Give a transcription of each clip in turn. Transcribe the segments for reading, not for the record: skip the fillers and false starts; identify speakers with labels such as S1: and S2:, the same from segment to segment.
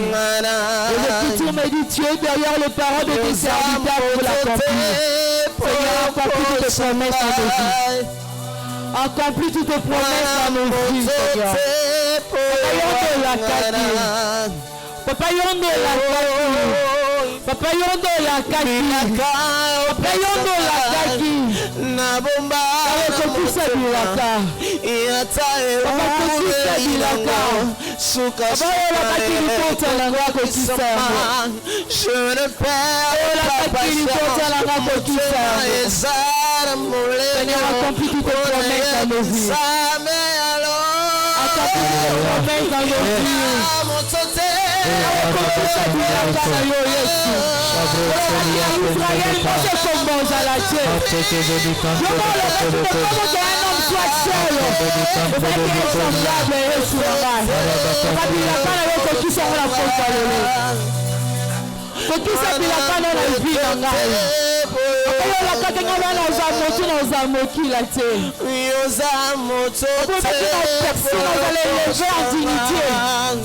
S1: vie. Et l'Écriture me dit, tu es derrière les paroles de tes serviteurs pour l'accomplir. Seigneur, accomplis toutes tes promesses dans nos vies. Accomplis toutes tes promesses dans nos vies, Seigneur. Papa Yondo la kaki. Papa Yondo la kaki. Papa Yondo la kaki. Nabomba. Kokisa bilaka. Papa kokisa bilaka. Suka suka. Je ne perds pas patience. Seigneur, accomplis toutes tes promesses dans nos vies. Accomplis toutes tes promesses dans nos vies.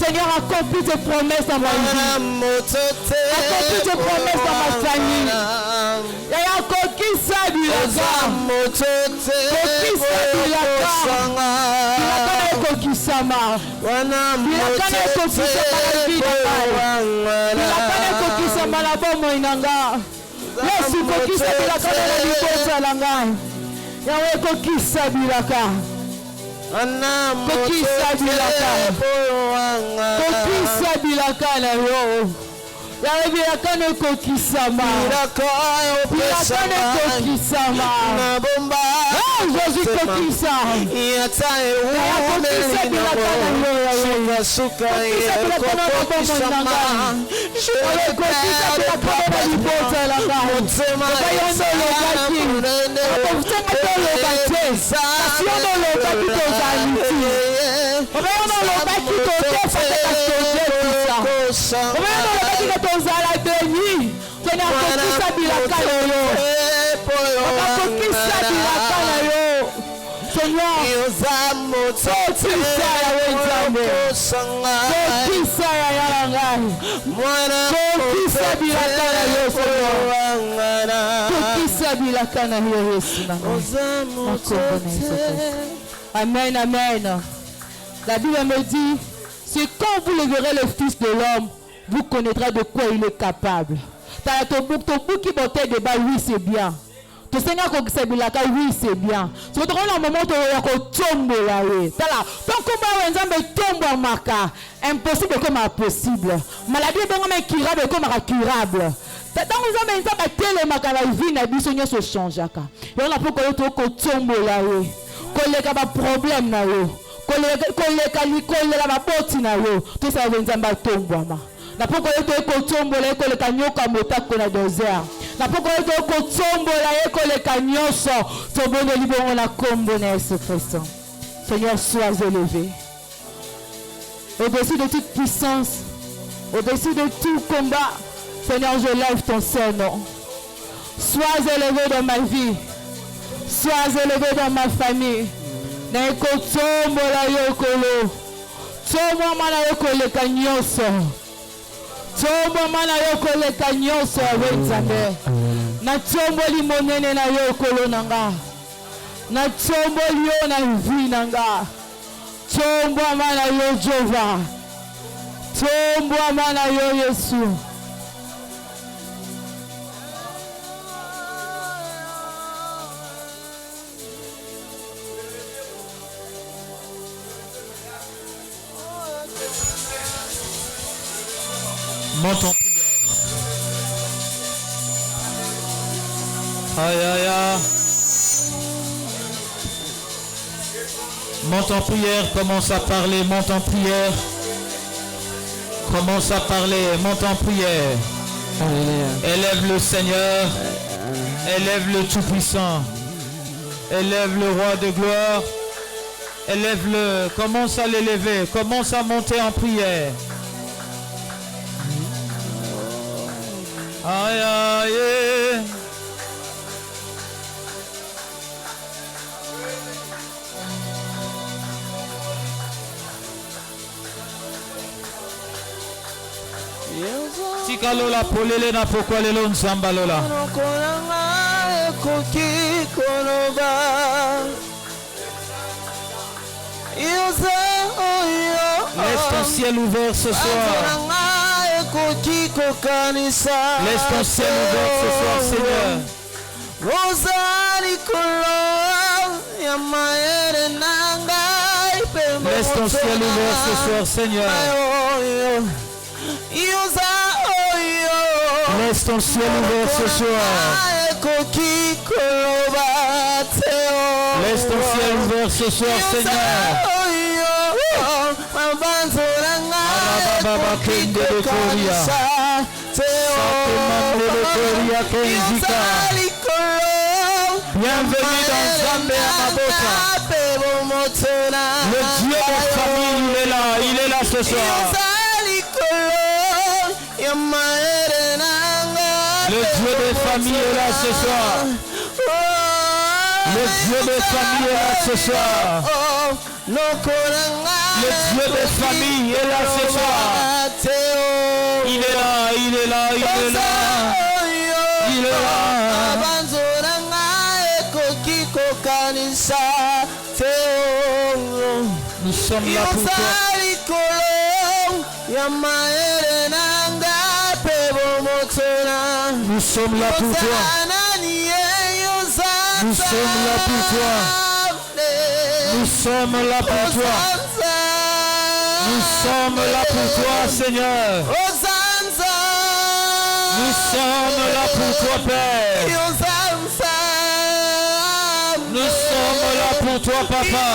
S1: Seigneur, accomplis tes promesses dans ma vie. Accomplis tes promesses dans ma famille. Et accomplis ça du Yesu kokisa bilaka na libota la ngai. Yawe kokisa bilaka. Kokisa bilaka. Kokisa bilaka na yo. Yawe bilaka ne kokisa ma. Bilaka ne kokisa ma. Jésus kokisa. Kokisa bilaka na yo. Suka kokisa ma. Kokisa bilaka na libota la ngai. Amen, amen. La Bible me dit, c'est quand vous le verrez le Fils de l'homme, vous connaîtrez de quoi il est capable. T'as ton bouc qui botte de bas, oui c'est bien. Ton Seigneur oui c'est bien. C'est un moment où tu tombe là. Tant que tombe en marca, impossible comme impossible. Maladie est incurable comme incurable. Tant que nous avons la vie n'a pas se change. Et on a pour que tu tombe là. Koleka ba problème na yo. Koleka likole la bapoti na yo. Tout ça vient tombama. Na poko yeto ko tombola ko le kanyoka motako na dozer. Na poko yeto ko tombola ko le kanyoso to bono libongo na kombo na Yesu Christ. Seigneur, sois élevé. Au-dessus de toute puissance, au-dessus de tout combat, Seigneur, je lève ton Saint-Nom. Sois élevé dans ma vie. Sois élevé dans ma famille. Neko tombola yokolo. Tombo mana yokole kanyoso. Tombo mana yokole kanyoso wenzambe. Na tombo li monene na yokolo nanga. Na tombo li na vie nanga. Tombo mana yo Jehova. Tombo mana yo Yesu.
S2: Monte en prière. Aïe aïe aïe. Monte en prière, commence à parler, monte en prière. Commence à parler, monte en prière. Élève le Seigneur. Élève le Tout-Puissant. Élève le Roi de gloire. Élève-le. Commence à l'élever. Commence à monter en prière. Aïe aïe. Tika lola polele na pokwa lelo nzamba lola. Laisse ton ciel ouvert ce soir. Laisse ton ciel ouvert ce soir, Seigneur. Laisse ton ciel ouvert ce soir, Seigneur. Laisse ton ciel ouvert ce soir. Laisse ton ciel ouvert ce soir, Seigneur. Bienvenue dans Zambé Amabota. Le Dieu de famille, il est là ce soir. Le Dieu de famille est là ce soir. Le Dieu de famille est là ce soir. Le Dieu de famille est là ce soir. Il est là, il est là, il est là. Il est là. Nous sommes là pour toi. Nous sommes là pour toi. Nous sommes là pour toi. Nous sommes là pour toi. Nous sommes là pour toi, Seigneur. Nous sommes là pour toi, Père. Nous sommes là pour toi, Papa.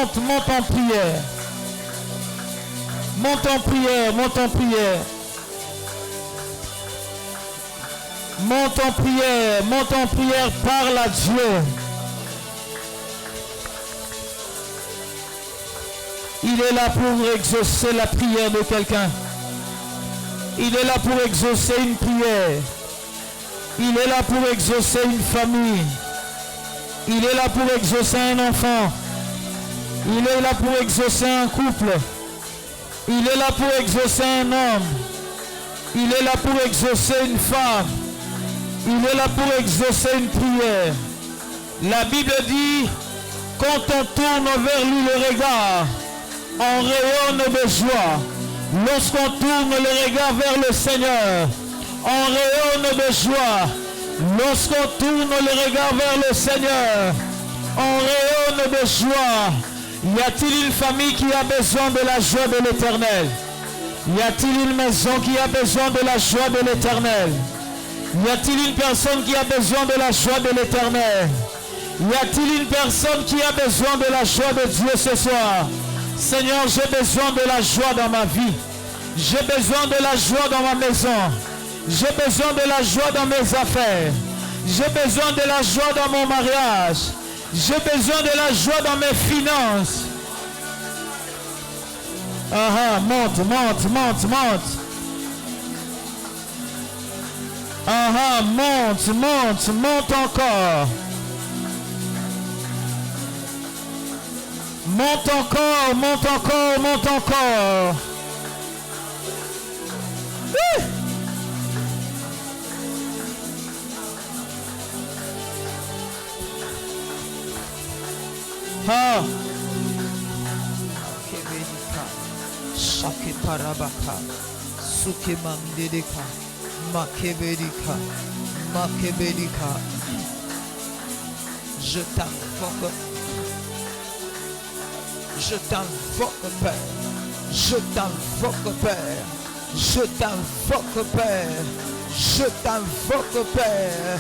S2: Monte en prière. Monte en prière, monte en prière. Monte en prière, monte en prière, parle à Dieu. Il est là pour exaucer la prière de quelqu'un. Il est là pour exaucer une prière. Il est là pour exaucer une famille. Il est là pour exaucer un enfant. Il est là pour exaucer un couple. Il est là pour exaucer un homme. Il est là pour exaucer une femme. Il est là pour exaucer une prière. La Bible dit, quand on tourne vers lui le regard, on rayonne de joie. Lorsqu'on tourne le regard vers le Seigneur, on rayonne de joie. Lorsqu'on tourne le regard vers le Seigneur, on rayonne de joie. Y a-t-il une famille qui a besoin de la joie de l'Éternel? Y a-t-il une maison qui a besoin de la joie de l'Éternel? Y a-t-il une personne qui a besoin de la joie de l'Éternel? Y a-t-il une personne qui a besoin de la joie de Dieu ce soir? Seigneur, j'ai besoin de la joie dans ma vie. J'ai besoin de la joie dans ma maison. J'ai besoin de la joie dans mes affaires. J'ai besoin de la joie dans mon mariage. J'ai besoin de la joie dans mes finances. Monte, monte, monte, monte. Monte, monte, monte encore. Monte encore, monte encore, monte encore.
S3: Shake parabaka, suke mandedeka, makeberika,
S2: Makebelika. Je t'invoque. Je t'invoque, Père. Je t'invoque, Père. Je t'invoque, Père. Je t'invoque, Père.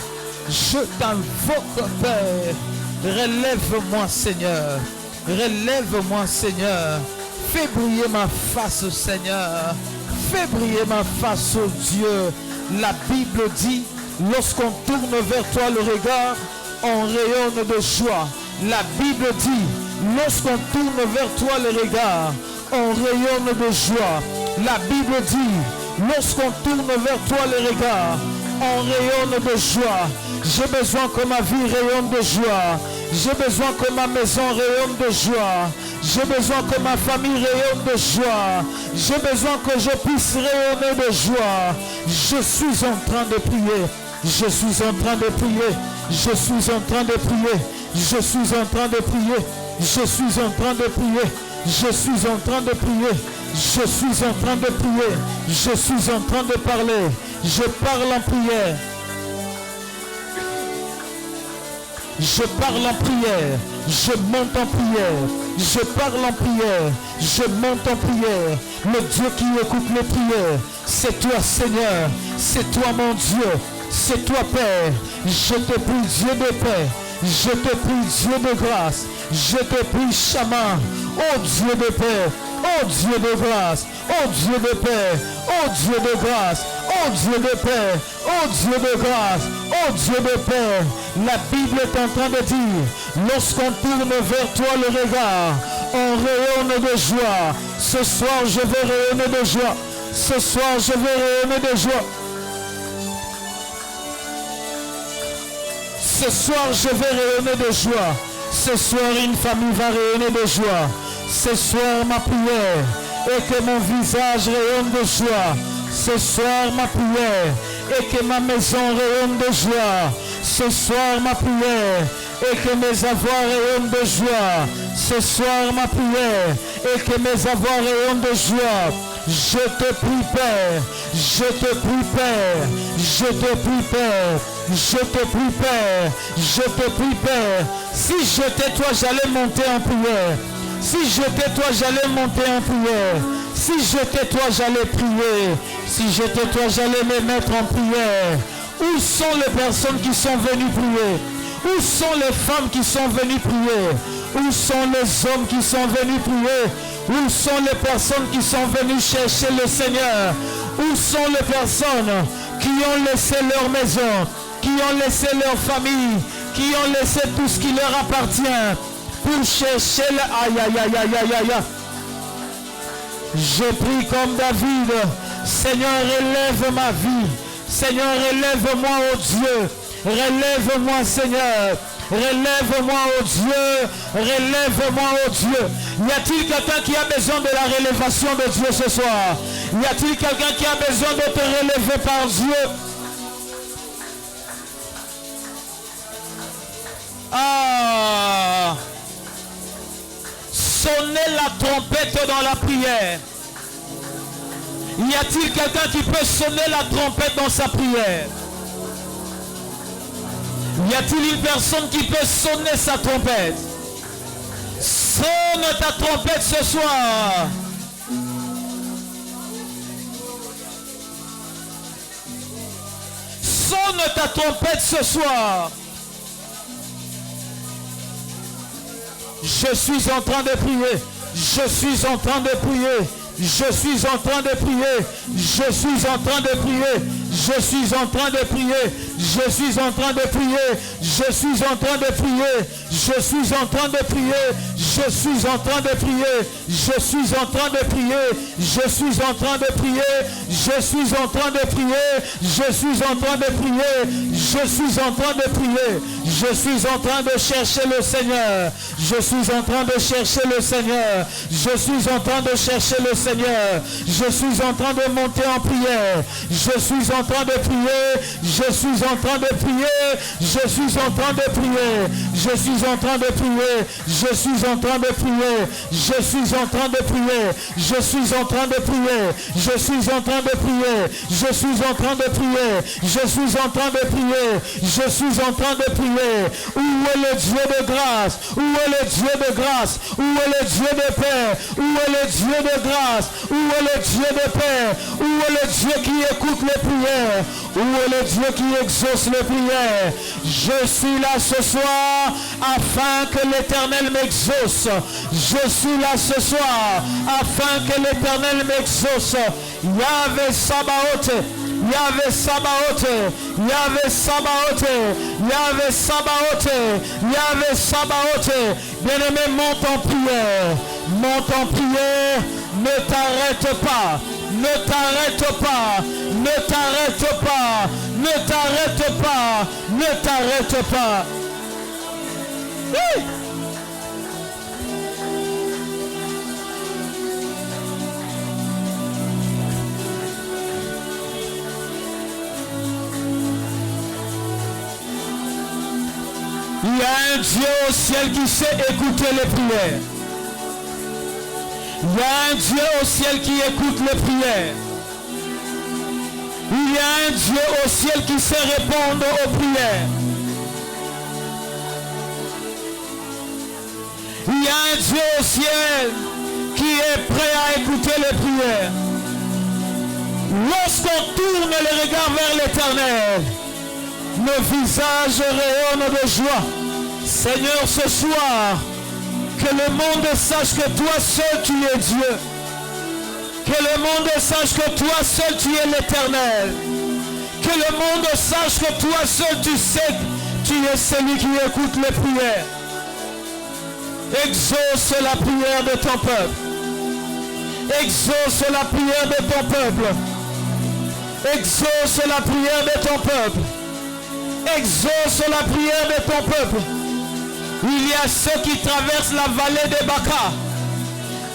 S2: Je t'invoque, Père. Relève-moi, Seigneur. Relève-moi, Seigneur. Fais briller ma face, Seigneur. Fais briller ma face, oh Dieu. La Bible dit, lorsqu'on tourne vers toi le regard, on rayonne de joie. La Bible dit, lorsqu'on tourne vers toi le regard, on rayonne de joie. La Bible dit, lorsqu'on tourne vers toi le regard, on rayonne de joie. J'ai besoin que ma vie rayonne de joie. J'ai besoin que ma maison rayonne de joie. J'ai besoin que ma famille rayonne de joie. J'ai besoin que je puisse rayonner de joie. Je suis en train de prier. Je suis en train de prier. Je suis en train de prier. Je suis en train de prier. Je suis en train de prier. Je suis en train de prier. Je suis en train de prier. Je suis en train de parler. Je parle en prière. Je parle en prière. Je monte en prière. Je parle en prière. Je monte en prière. Le Dieu qui écoute les prières, c'est toi, Seigneur. C'est toi, mon Dieu. C'est toi, Père. Je te prie, Dieu de paix. Je te prie, Dieu de grâce. Je te prie, Chaman. Oh Dieu de paix. Oh Dieu de grâce. Oh Dieu de paix. Oh Dieu de grâce. Oh Dieu de paix. Oh Dieu de grâce. Oh Dieu de paix. La Bible est en train de dire, lorsqu'on tourne vers toi le regard, on rayonne de joie. Ce soir, je vais rayonner de joie. Ce soir, je vais rayonner de joie. Ce soir, je vais rayonner de joie. Ce soir, une famille va rayonner de joie. Ce soir, ma prière est que mon visage rayonne de joie. Ce soir, ma prière est que ma maison rayonne de joie. Ce soir, ma prière est que mes avoirs rayonnent de joie. Ce soir, ma prière est que mes avoirs rayonnent de joie. Je te prie, Père. Je te prie, Père. Je te prie, Père. Je te prie, Père. Je te prie, Père. Si j'étais toi, j'allais monter en prière. Si j'étais toi, j'allais monter en prière. Si j'étais toi, j'allais prier. Si j'étais toi, j'allais me mettre en prière. Où sont les personnes qui sont venues prier? Où sont les femmes qui sont venues prier? Où sont les hommes qui sont venus prier? Où sont les personnes qui sont venues chercher le Seigneur? Où sont les personnes qui ont laissé leur maison, qui ont laissé leur famille, qui ont laissé tout ce qui leur appartient pour chercher le... Aïe, aïe, aïe, aïe, aïe, aïe. Je prie comme David. Seigneur, relève ma vie. Seigneur, relève-moi, oh Dieu. Relève-moi, Seigneur. Relève-moi, oh Dieu. Relève-moi, oh Dieu. Y a-t-il quelqu'un qui a besoin de la rélévation de Dieu ce soir? Y a-t-il quelqu'un qui a besoin de te relever par Dieu? Ah! Sonnez la trompette dans la prière. Y a-t-il quelqu'un qui peut sonner la trompette dans sa prière? Y a-t-il une personne qui peut sonner sa trompette? Sonne ta trompette ce soir. Sonne ta trompette ce soir. Je suis en train de prier. Je suis en train de prier. Je suis en train de prier. Je suis en train de prier. Je suis en train de prier. Je suis en train de prier. Je suis en train de prier. Je suis en train de prier. Je suis en train de prier. Je suis en train de prier. Je suis en train de prier. Je suis en train de prier. Je suis en train de prier. Je suis en train de prier. Je suis en train de chercher le Seigneur. Je suis en train de chercher le Seigneur. Je suis en train de chercher le Seigneur. Je suis en train de monter en prière. Je suis en train de prier. Je suis en train de prier. Je suis en train de prier. Je suis en train de prier. Je suis en train de prier. Je suis en train de prier. Je suis en train de prier. Je suis en train de prier. Je suis en train de prier. Je suis en train de prier. Je suis en train de prier. Où est le Dieu de grâce? Où est le Dieu de grâce? Où est le Dieu de paix? Où est le Dieu de grâce? Où est le Dieu de paix? Où est le Dieu qui écoute les prières? Où est le Dieu qui exauce les prières? Je suis là ce soir afin que l'Éternel m'exauce. Je suis là ce soir afin que l'Éternel m'exauce. Yahvé Sabaoth, Yahvé Sabaoth, Yahvé Sabaoth, Yahvé Sabaoth, Yahvé Sabaoth. Bien-aimé, monte en prière, monte en prière, ne t'arrête pas, ne t'arrête pas, ne t'arrête pas, ne t'arrête pas, ne t'arrête pas. Oui. Il y a un Dieu au ciel qui sait écouter les prières. Il y a un Dieu au ciel qui écoute les prières. Il y a un Dieu au ciel qui sait répondre aux prières. Il y a un Dieu au ciel qui est prêt à écouter les prières. Lorsqu'on tourne les regards vers l'Éternel, nos visages rayonnent de joie. Seigneur, ce soir, que le monde sache que toi seul tu es Dieu. Que le monde sache que toi seul tu es l'Éternel. Que le monde sache que toi seul tu sais, tu es celui qui écoute les prières. Exauce la prière de ton peuple. Exauce la prière de ton peuple. Exauce la prière de ton peuple. Exauce la prière de ton peuple. Il y a ceux qui traversent la vallée de Baca.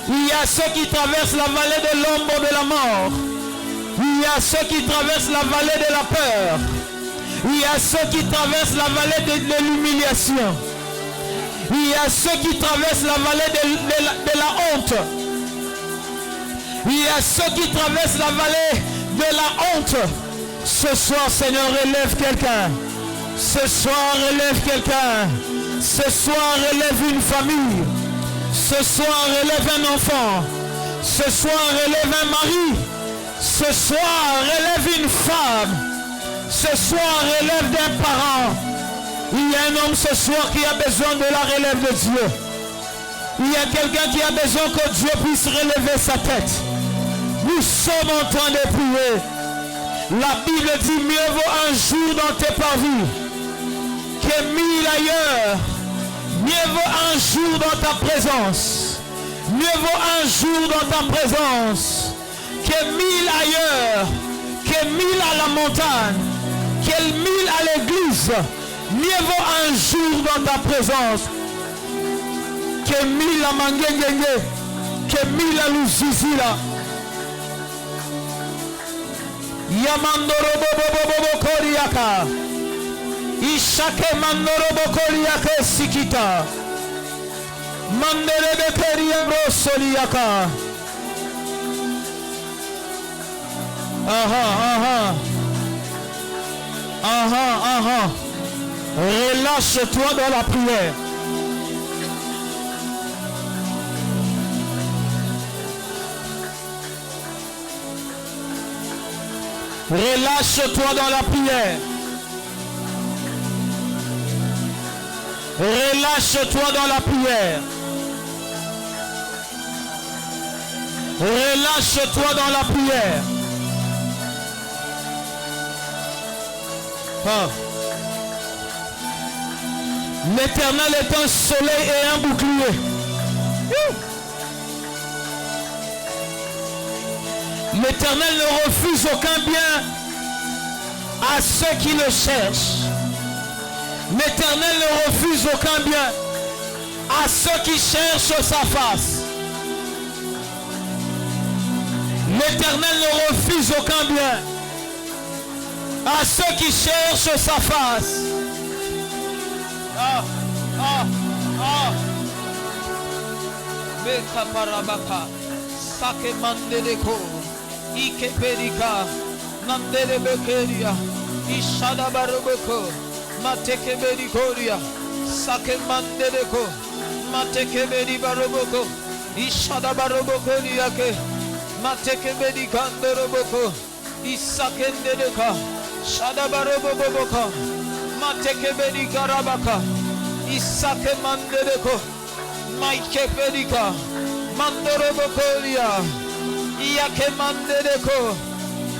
S2: Il y a ceux qui traversent la vallée de l'ombre de la mort. Il y a ceux qui traversent la vallée de la peur. Il y a ceux qui traversent la vallée de l'humiliation. Il y a ceux qui traversent la vallée de la honte. Il y a ceux qui traversent la vallée de la honte. Ce soir, Seigneur, relève quelqu'un. Ce soir, relève quelqu'un. Ce soir, relève une famille. Ce soir, relève un enfant. Ce soir, relève un mari. Ce soir, relève une femme. Ce soir, relève d'un parent. Il y a un homme ce soir qui a besoin de la relève de Dieu. Il y a quelqu'un qui a besoin que Dieu puisse relever sa tête. Nous sommes en train de prier. La Bible dit mieux vaut un jour dans tes parvis que 1000 ailleurs. Mieux vaut un jour dans ta présence. Mieux vaut un jour dans ta présence que 1000 ailleurs. Que 1000 à la montagne. Que 1000 à l'église. Mieux vaut un jour dans ta présence que 1000 à Mangengenge. Que 1000 à Lusizila. Yamandoro bobo koriaka. Ishake mandoro bokoriaka sikita. Mandere bekeria rosoliaka. Relâche-toi dans la prière. Relâche-toi dans la prière. Relâche-toi dans la prière. Relâche-toi dans la prière. L'Éternel est un soleil et un bouclier. L'Éternel ne refuse aucun bien à ceux qui le cherchent. L'Éternel ne refuse aucun bien à ceux qui cherchent sa face. L'Éternel ne refuse aucun bien à ceux qui cherchent sa face. Beka parabaka, sake mandeleko, ike perika, nandele bekeria, ishada barobeko, mateke berikoria, sake mandeleko, mateke beri baroboko, ishada baroboko riake, mateke beri kandoroboko, isake ndeleka, shada baroboko, mateke beri karabaka, isake mandeleko. Maike Perika, Mandorobokolia, Iake Mandeleko,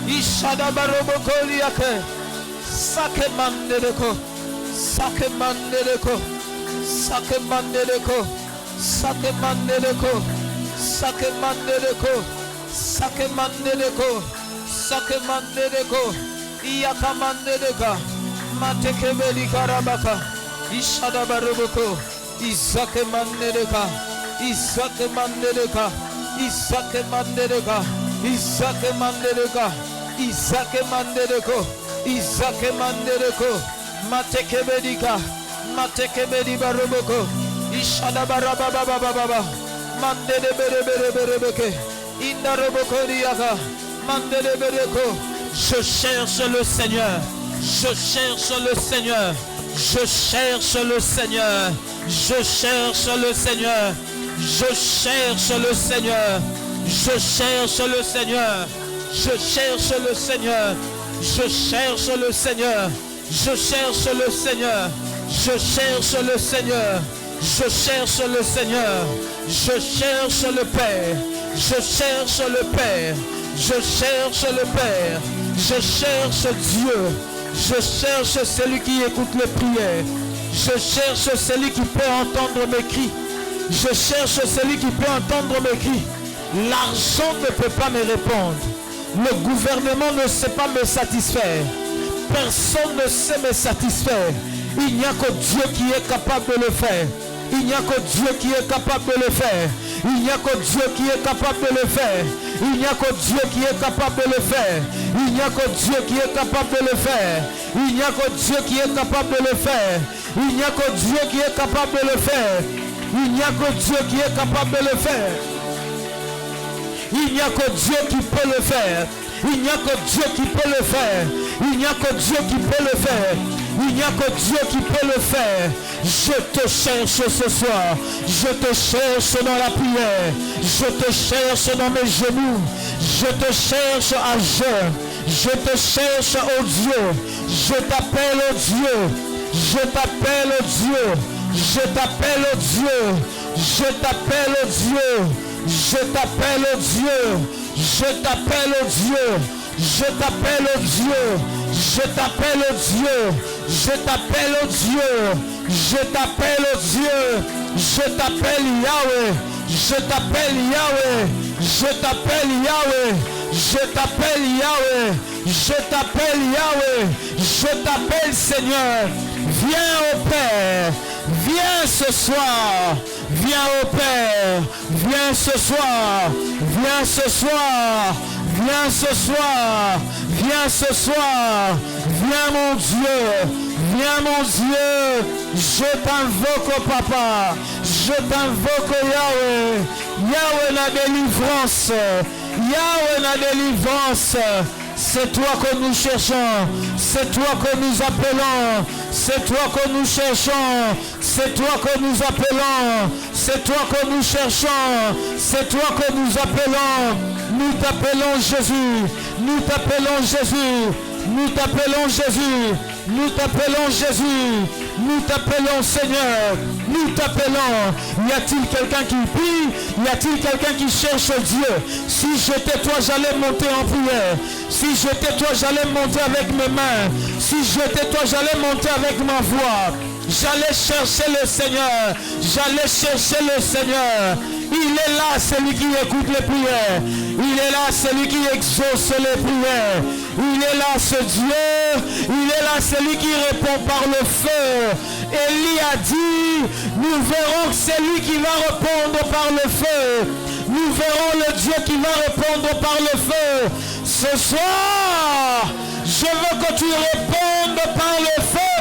S2: Ishada Barobokoliake, Sake Mandeleko, Sake Mandeleko, Sake Mandeleko, Sake Mandeleko, Sake Mandeleko, Sake Mandeleko, Sake Mandeleko, Iaka Mandeleka, Mateke Perika Rabaka, Ishada Baroboko. Isake Mandeleka, Isake Mandeleka, Isake Mandeleka, Isake Mandeleka, Isake Mandeleko, Isake Mandeleko, Mateke Bedika, Mateke Bedi Baroboko, Ishada Barababa, Mandele Berebeke, Indaroboko Riaka, Mandele Bereko. Je cherche le Seigneur, je cherche le Seigneur, je cherche le Seigneur. Je cherche le Seigneur, je cherche le Seigneur, je cherche le Seigneur, je cherche le Seigneur, je cherche le Seigneur, je cherche le Seigneur, je cherche le Seigneur, je cherche le Seigneur, je cherche le Père, je cherche le Père, je cherche le Père, je cherche Dieu, je cherche celui qui écoute les prières. Je cherche celui qui peut entendre mes cris. Je cherche celui qui peut entendre mes cris. L'argent ne peut pas me répondre. Le gouvernement ne sait pas me satisfaire. Personne ne sait me satisfaire. Il n'y a que Dieu qui est capable de le faire. Il n'y a que Dieu qui est capable de le faire. Il n'y a que Dieu qui est capable de le faire. Il n'y a que Dieu qui est capable de le faire. Il n'y a que Dieu qui est capable de le faire. Il n'y a que Dieu qui est capable de le faire. Il n'y a que Dieu qui est capable de le faire. Il n'y a que Dieu qui est capable de le faire. Il n'y a que Dieu qui peut le faire. Il n'y a que Dieu qui peut le faire. Il n'y a que Dieu qui peut le faire. Il n'y a que Dieu qui peut le faire. Je te cherche ce soir. Je te cherche dans la prière. Je te cherche dans mes genoux. Je te cherche à jeûne. Je te cherche au Dieu. Je t'appelle au Dieu. Je t'appelle au Dieu. Je t'appelle au Dieu. Je t'appelle au Dieu. Je t'appelle au Dieu. Je t'appelle au Dieu. Je t'appelle au Dieu. Je t'appelle au Dieu. Je t'appelle au Dieu. Je t'appelle au Dieu. Je t'appelle Yahweh. Je t'appelle Yahweh. Je t'appelle Yahweh. Je t'appelle Yahweh. Je t'appelle Yahweh. Je t'appelle Seigneur. Viens au Père. Viens ce soir. Viens au Père. Viens ce soir. Viens ce soir. Viens ce soir. Viens ce soir. Viens mon Dieu. Viens mon Dieu. Je t'invoque au Papa. Je t'invoque au Yahweh. Yahweh la délivrance. Yahweh la délivrance. C'est toi que nous cherchons. C'est toi que nous appelons. C'est toi que nous cherchons. C'est toi que nous appelons. C'est toi que nous cherchons. C'est toi que nous appelons. Nous t'appelons Jésus. Nous t'appelons Jésus. Nous t'appelons Jésus. Nous t'appelons Jésus. Nous t'appelons Seigneur. Nous t'appelons. Y a-t-il quelqu'un qui prie? Y a-t-il quelqu'un qui cherche Dieu? Si j'étais toi, j'allais monter en prière. Si j'étais toi, j'allais monter avec mes mains. Si j'étais toi, j'allais monter avec ma voix. J'allais chercher le Seigneur. J'allais chercher le Seigneur. Il est là, celui qui écoute les prières. Il est là, celui qui exauce les prières. Il est là, ce Dieu. Il est là, celui qui répond par le feu. Élie a dit, nous verrons celui qui va répondre par le feu. Nous verrons le Dieu qui va répondre par le feu. Ce soir, je veux que tu répondes par le feu.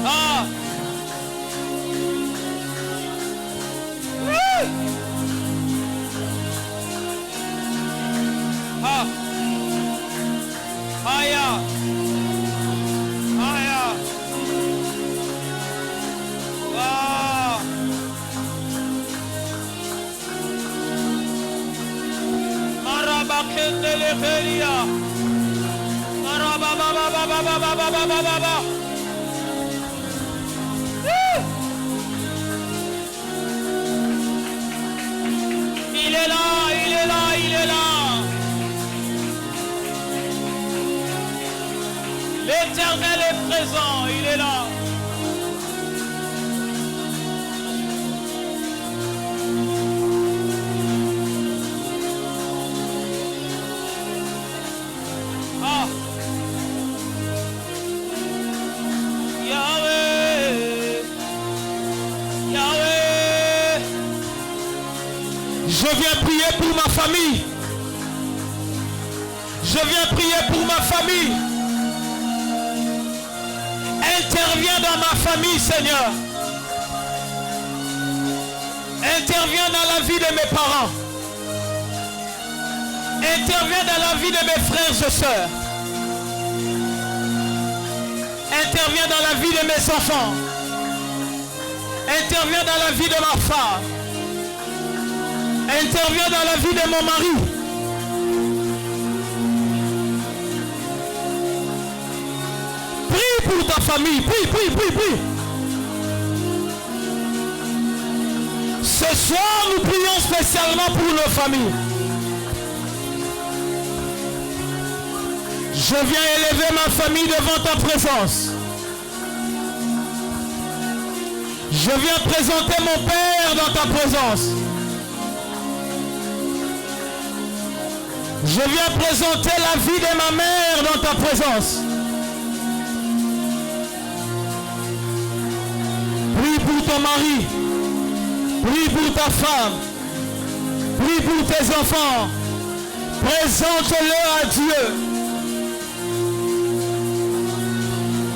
S2: Ah. Ah. Aya. Aya. Ah. Marabakendele Feria. Marababababababababababa. Il est là, il est là, il est là. L'Éternel est présent, il est là. Ah. Yahweh. Yahweh. Je viens prier pour ma famille. Je viens prier pour ma famille. Interviens dans ma famille, Seigneur. Interviens dans la vie de mes parents. Interviens dans la vie de mes frères et sœurs. Interviens dans la vie de mes enfants. Interviens dans la vie de ma femme. Interviens dans la vie de mon mari. Prie pour ta famille. Prie, prie, prie, prie. Ce soir, nous prions spécialement pour nos familles. Je viens élever ma famille devant ta présence. Je viens présenter mon Père dans ta présence. Je viens présenter la vie de ma mère dans ta présence. Prie pour ton mari. Prie pour ta femme. Prie pour tes enfants. Présente-le à Dieu.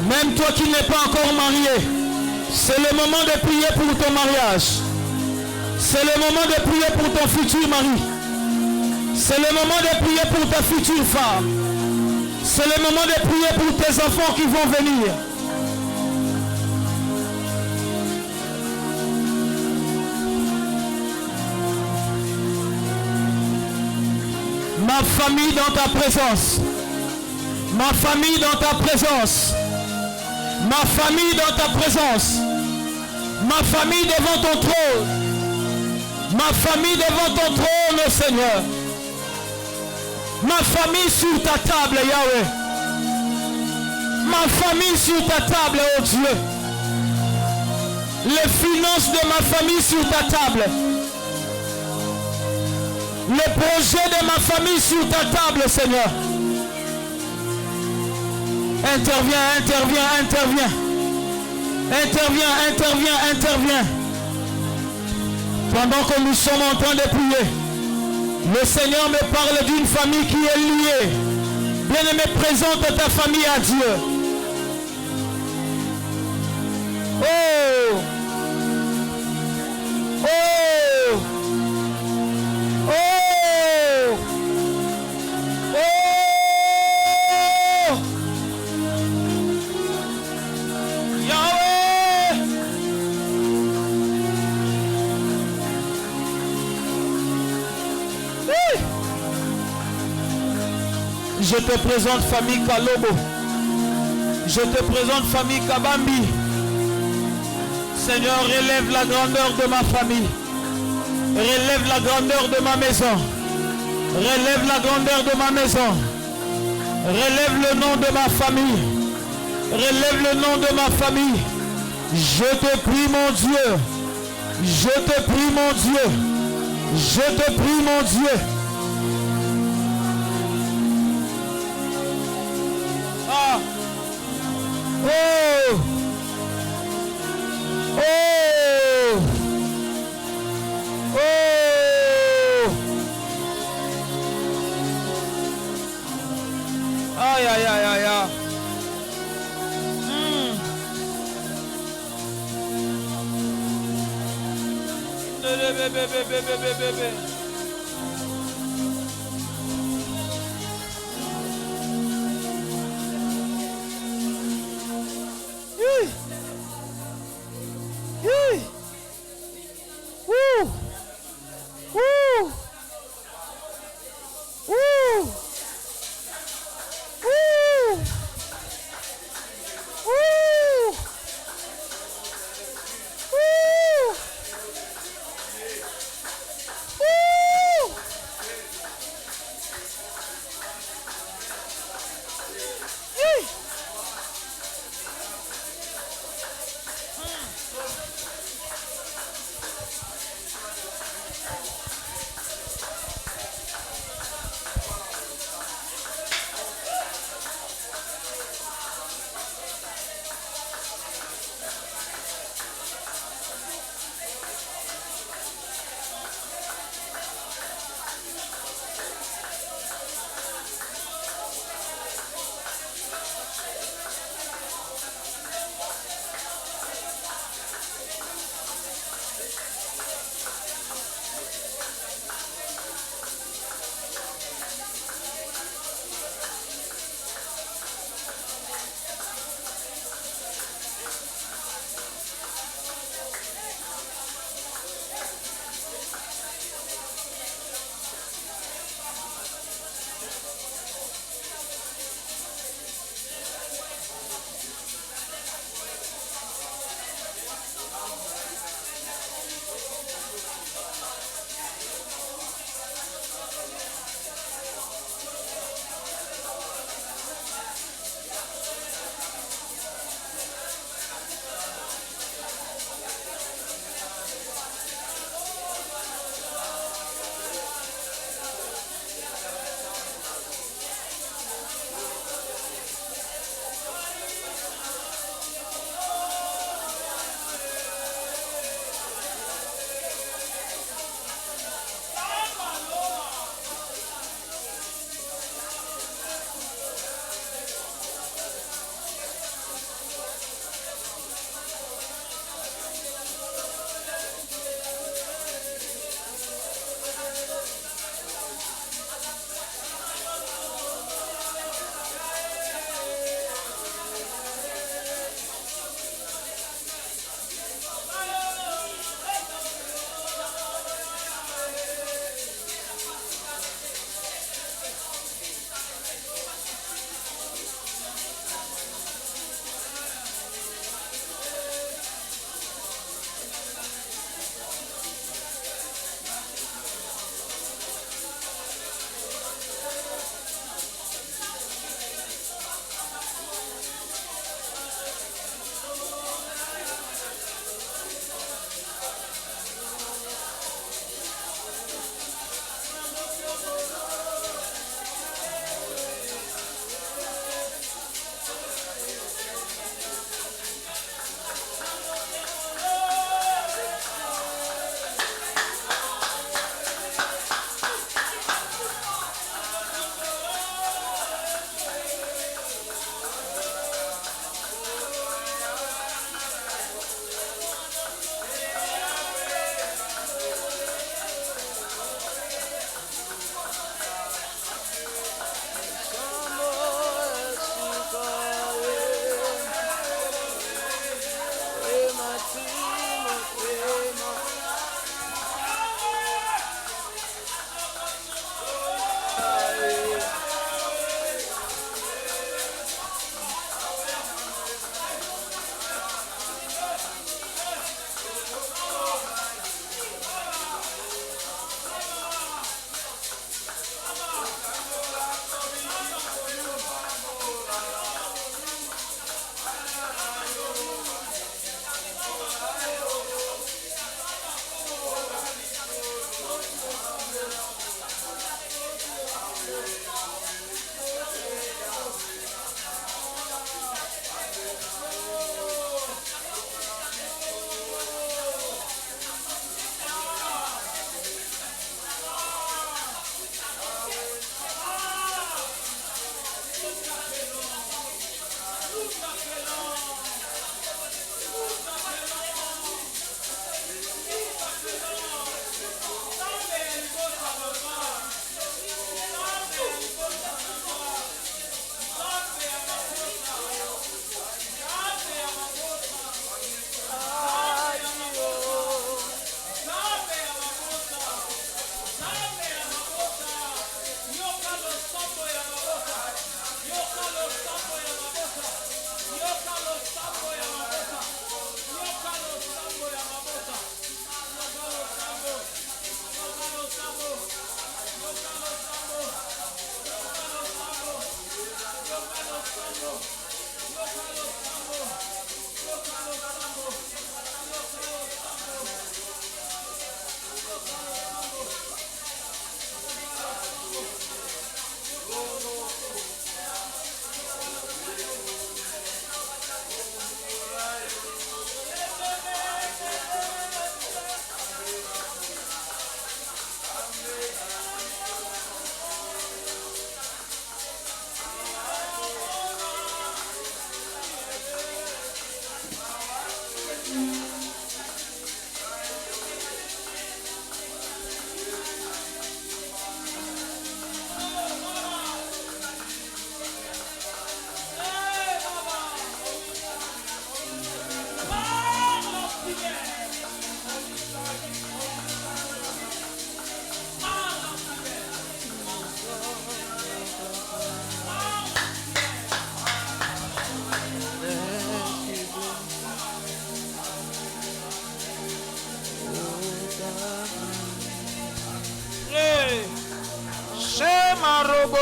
S2: Même toi qui n'es pas encore marié, c'est le moment de prier pour ton mariage. C'est le moment de prier pour ton futur mari. C'est le moment de prier pour ta future femme. C'est le moment de prier pour tes enfants qui vont venir. Ma famille dans ta présence. Ma famille dans ta présence. Ma famille dans ta présence. Ma famille devant ton trône. Ma famille devant ton trône, Seigneur. Ma famille sur ta table, Yahweh. Ma famille sur ta table, oh Dieu. Les finances de ma famille sur ta table. Le projet de ma famille sur ta table, Seigneur. Interviens, interviens, interviens. Interviens, interviens, interviens. Pendant que nous sommes en train de prier, le Seigneur me parle d'une famille qui est liée. Bien-aimé, présente ta famille à Dieu. Oh! Oh! Oh! Oh! Yahweh! Je te présente famille Kalobo. Je te présente famille Kabambi. Seigneur, relève la grandeur de ma famille. Relève la grandeur de ma maison. Relève la grandeur de ma maison. Relève le nom de ma famille. Relève le nom de ma famille. Je te prie, mon Dieu. Je te prie, mon Dieu. Je te prie, mon Dieu. Ah. Oh. Oh. Oh. Aïe, aïe, aïe, aïe, aïe. Bébé.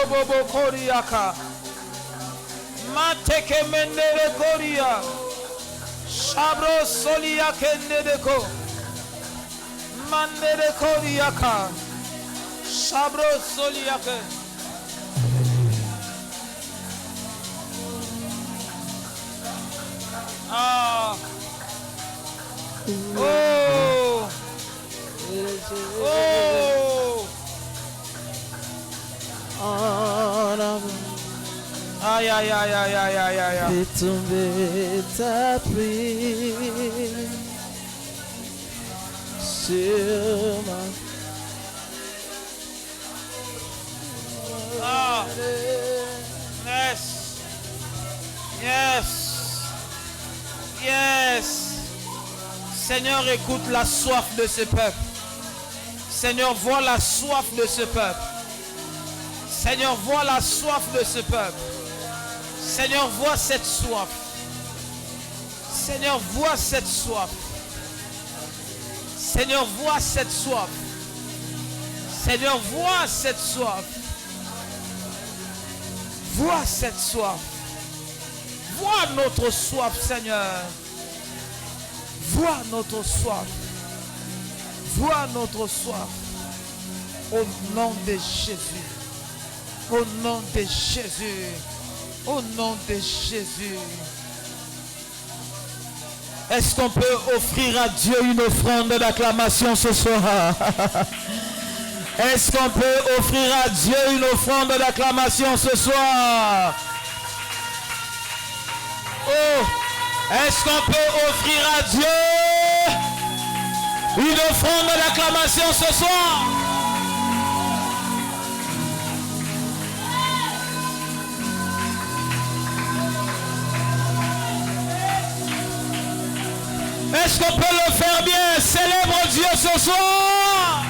S2: Bobo Koriaka Mateke Mendere Koria Shabro Solia Kendeko Mandere Koriaka Shabro Soliake Ah Oh Oh Aïe aïe aïe aïe aïe aïe aïe.
S3: Fais tomber ta pluie sur ma.
S2: Ah. Yes. Yes. Yes. Seigneur, écoute la soif de ce peuple. Seigneur, vois la soif de ce peuple. Seigneur, vois la soif de ce peuple. Seigneur, vois cette soif. Seigneur, vois cette soif. Seigneur, vois cette soif. Seigneur, vois cette soif. Vois cette soif. Vois notre soif, Seigneur. Vois notre soif. Vois notre soif. Au nom de Jésus. Au nom de Jésus. Au nom de Jésus. Est-ce qu'on peut offrir à Dieu une offrande d'acclamation ce soir? Est-ce qu'on peut offrir à Dieu une offrande d'acclamation ce soir? Oh, est-ce qu'on peut offrir à Dieu une offrande d'acclamation ce soir? Est-ce qu'on peut le faire bien? Célèbre Dieu ce soir.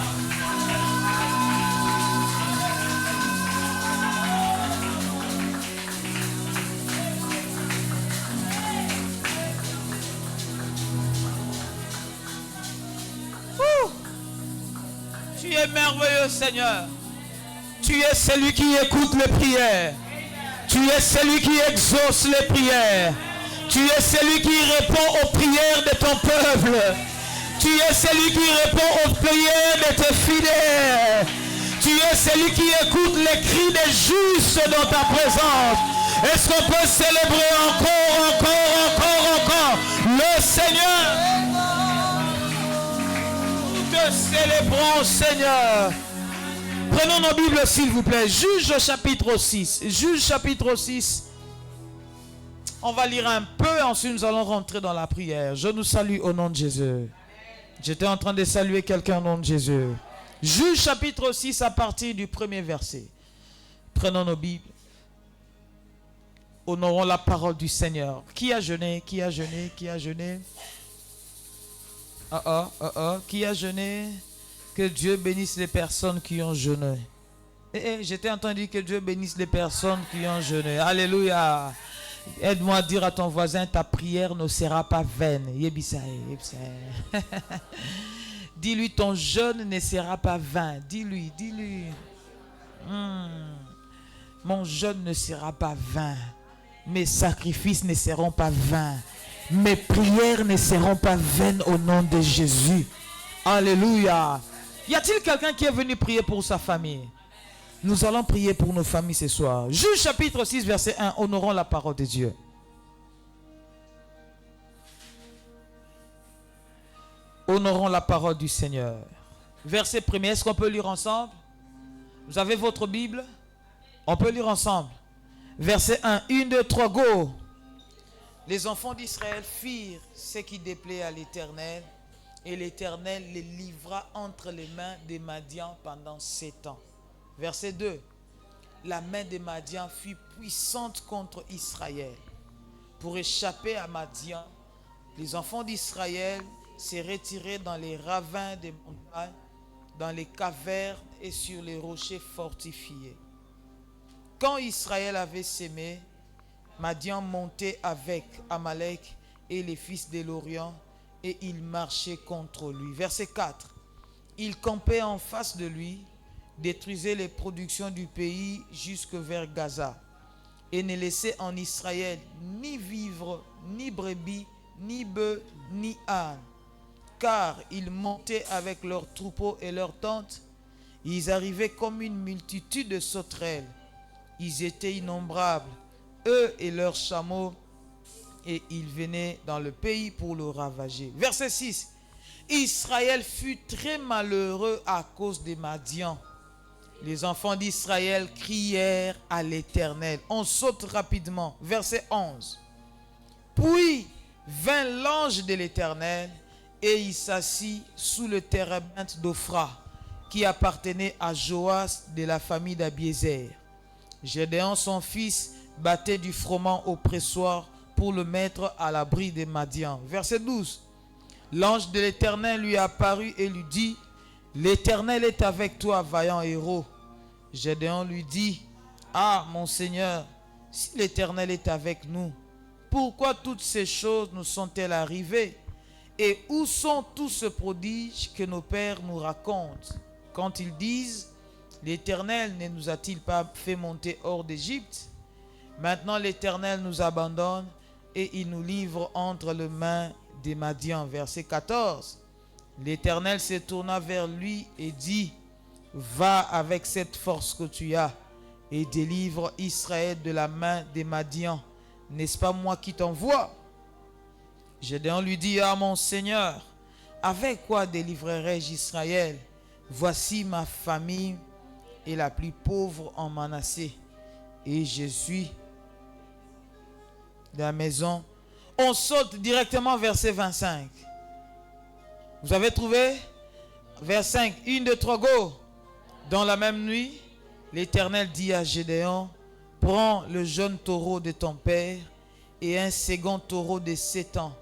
S2: Tu es merveilleux, Seigneur. Tu es celui qui écoute les prières. Tu es celui qui exauce les prières. Tu es celui qui répond aux prières de ton peuple. Tu es celui qui répond aux prières de tes fidèles. Tu es celui qui écoute les cris des justes dans ta présence. Est-ce qu'on peut célébrer encore le Seigneur? Nous te célébrons, Seigneur. Prenons nos Bibles, s'il vous plaît. Juge chapitre 6. Juge chapitre 6. On va lire un peu, ensuite nous allons rentrer dans la prière. Je nous salue au nom de Jésus. J'étais en train de saluer quelqu'un au nom de Jésus. Juge chapitre 6 à partir du premier verset. Prenons nos Bibles. Honorons la parole du Seigneur. Qui a jeûné? Qui a jeûné? Qui a jeûné? Qui a jeûné? Que Dieu bénisse les personnes qui ont jeûné. J'étais en train de dire que Dieu bénisse les personnes qui ont jeûné. Alléluia. Aide-moi à dire à ton voisin, ta prière ne sera pas vaine. Dis-lui, ton jeûne ne sera pas vain. Dis-lui. Mon jeûne ne sera pas vain. Mes sacrifices ne seront pas vains. Mes prières ne seront pas vaines au nom de Jésus. Alléluia. Y a-t-il quelqu'un qui est venu prier pour sa famille? Nous allons prier pour nos familles ce soir. Juge chapitre 6, verset 1. Honorons la parole de Dieu. Honorons la parole du Seigneur. Verset 1er. Est-ce qu'on peut lire ensemble? Vous avez votre Bible? On peut lire ensemble. Verset 1. 1, 2, 3, go. Les enfants d'Israël firent ce qui déplaît à l'Éternel, et l'Éternel les livra entre les mains des Madians pendant 7 ans. Verset 2. La main des Madians fut puissante contre Israël. Pour échapper à Madian, les enfants d'Israël se retiraient dans les ravins des montagnes, dans les cavernes et sur les rochers fortifiés. Quand Israël avait sémé, Madian montait avec Amalek et les fils de l'Orient, et il marchait contre lui. Verset 4. Il campait en face de lui, détruisait les productions du pays jusque vers Gaza, et ne laissait en Israël ni vivre, ni brebis, ni bœufs, ni ânes, car ils montaient avec leurs troupeaux et leurs tentes. Ils arrivaient comme une multitude de sauterelles. Ils étaient innombrables, eux et leurs chameaux, et ils venaient dans le pays pour le ravager. Verset 6. Israël fut très malheureux à cause des Madians. Les enfants d'Israël crièrent à l'Éternel. On saute rapidement. Verset 11. Puis vint l'ange de l'Éternel, et il s'assit sous le térébinthe d'Ophra, qui appartenait à Joas de la famille d'Abiézer. Gédéon son fils battait du froment au pressoir pour le mettre à l'abri des Madians. Verset 12. L'ange de l'Éternel lui apparut et lui dit: l'Éternel est avec toi, vaillant héros. Gédéon lui dit: ah, mon Seigneur, si l'Éternel est avec nous, pourquoi toutes ces choses nous sont-elles arrivées? Et où sont tous ces prodiges que nos pères nous racontent, quand ils disent: l'Éternel ne nous a-t-il pas fait monter hors d'Égypte? Maintenant l'Éternel nous abandonne et il nous livre entre les mains des Madians. Verset 14. L'Éternel se tourna vers lui et dit: va avec cette force que tu as et délivre Israël de la main des Madians. N'est-ce pas moi qui t'envoie? Gédéon lui dit: ah, mon Seigneur, avec quoi délivrerai-je Israël? Voici ma famille est la plus pauvre en Manassé, et je suis de la maison. On saute directement verset 25. Vous avez trouvé? Verset 5. 1, 2, 3, go. Dans la même nuit, l'Éternel dit à Gédéon: prends le jeune taureau de ton père et un second taureau de 7 ans.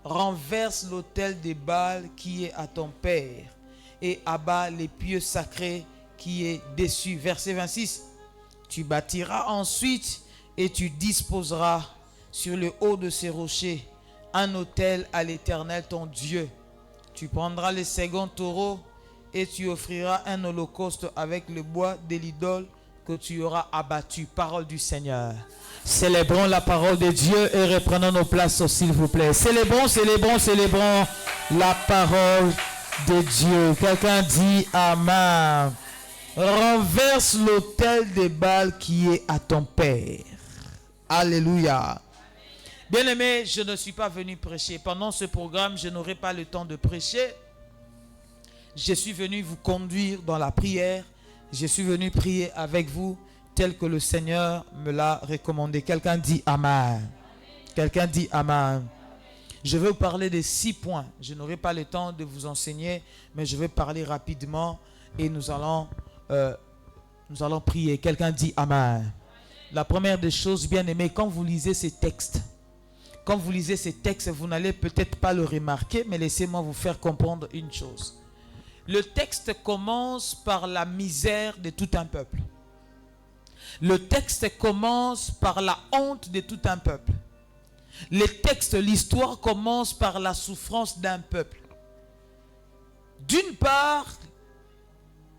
S2: Renverse l'autel de Baal qui est à ton père et abat les pieux sacrés qui est dessus. Verset 26. Tu bâtiras ensuite et tu disposeras sur le haut de ces rochers un autel à l'Éternel ton Dieu. Tu prendras le second taureau et tu offriras un holocauste avec le bois de l'idole que tu auras abattu. Parole du Seigneur. Célébrons la parole de Dieu et reprenons nos places, s'il vous plaît. Célébrons la parole de Dieu. Quelqu'un dit Amen. Renverse l'autel de Baal qui est à ton père. Alléluia. Bien-aimés, je ne suis pas venu prêcher. Pendant ce programme, je n'aurai pas le temps de prêcher. Je suis venu vous conduire dans la prière. Je suis venu prier avec vous tel que le Seigneur me l'a recommandé. Quelqu'un dit Amen. Quelqu'un dit Amen. Je vais vous parler de 6 points. Je n'aurai pas le temps de vous enseigner, mais je vais parler rapidement et nous allons prier. Quelqu'un dit Amen. La première des choses, bien aimés, quand vous lisez ces textes, vous n'allez peut-être pas le remarquer, mais laissez-moi vous faire comprendre une chose. Le texte commence par la misère de tout un peuple. Le texte commence par la honte de tout un peuple. Le texte, l'histoire commence par la souffrance d'un peuple. D'une part,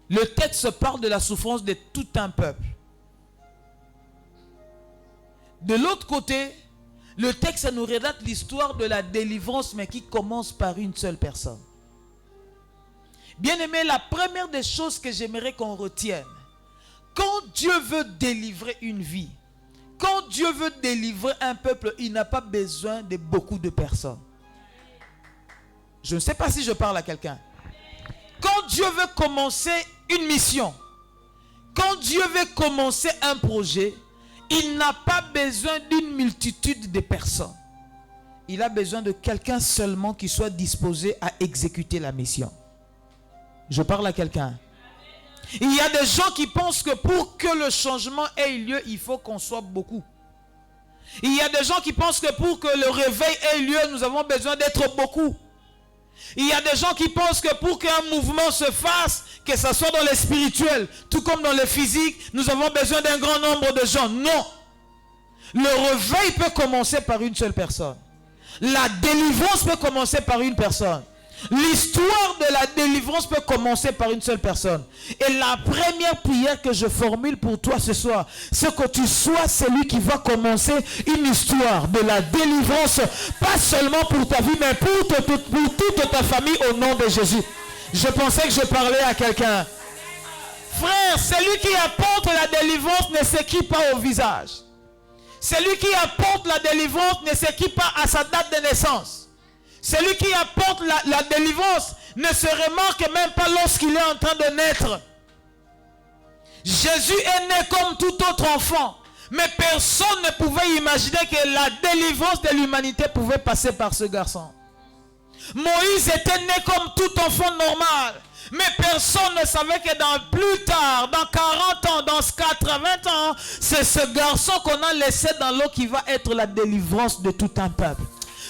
S2: le texte parle de la souffrance de tout un peuple. De l'autre côté, le texte nous relate l'histoire de la délivrance, mais qui commence par une seule personne. Bien-aimé, la première des choses que j'aimerais qu'on retienne, quand Dieu veut délivrer une vie, quand Dieu veut délivrer un peuple, il n'a pas besoin de beaucoup de personnes. Je ne sais pas si je parle à quelqu'un. Quand Dieu veut commencer une mission, quand Dieu veut commencer un projet, il n'a pas besoin d'une multitude de personnes. Il a besoin de quelqu'un seulement qui soit disposé à exécuter la mission. Je parle à quelqu'un. Il y a des gens qui pensent que pour que le changement ait lieu, il faut qu'on soit beaucoup. Il y a des gens qui pensent que pour que le réveil ait lieu, nous avons besoin d'être beaucoup. Il y a des gens qui pensent que pour qu'un mouvement se fasse, que ce soit dans le spirituel, tout comme dans le physique, nous avons besoin d'un grand nombre de gens. Non. Le réveil peut commencer par une seule personne. La délivrance peut commencer par une personne. L'histoire de la délivrance peut commencer par une seule personne. Et la première prière que je formule pour toi ce soir, c'est que tu sois celui qui va commencer une histoire de la délivrance, pas seulement pour ta vie, mais pour toute ta famille au nom de Jésus. Je pensais que je parlais à quelqu'un. Frère, celui qui apporte la délivrance ne s'équipe pas au visage. Celui qui apporte la délivrance ne s'équipe pas à sa date de naissance. Celui qui apporte la délivrance ne se remarque même pas lorsqu'il est en train de naître. Jésus est né comme tout autre enfant. Mais personne ne pouvait imaginer que la délivrance de l'humanité pouvait passer par ce garçon. Moïse était né comme tout enfant normal. Mais personne ne savait que plus tard, dans 40 ans, dans 80 ans, c'est ce garçon qu'on a laissé dans l'eau qui va être la délivrance de tout un peuple.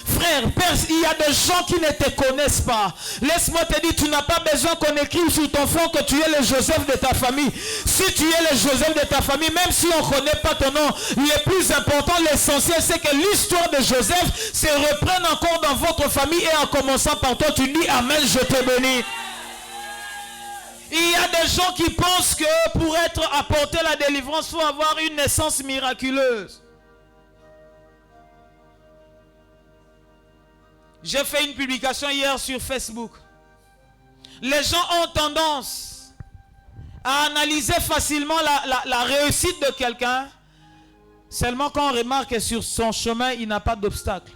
S2: Frère, il y a des gens qui ne te connaissent pas. Laisse-moi te dire, tu n'as pas besoin qu'on écrive sur ton front que tu es le Joseph de ta famille. Si tu es le Joseph de ta famille, même si on ne connaît pas ton nom, le plus important, l'essentiel, c'est que l'histoire de Joseph se reprenne encore dans votre famille et en commençant par toi, tu dis Amen, je te bénis. Il y a des gens qui pensent que pour apporter la délivrance, il faut avoir une naissance miraculeuse. J'ai fait une publication hier sur Facebook. Les gens ont tendance à analyser facilement la réussite de quelqu'un seulement quand on remarque que sur son chemin, il n'a pas d'obstacle.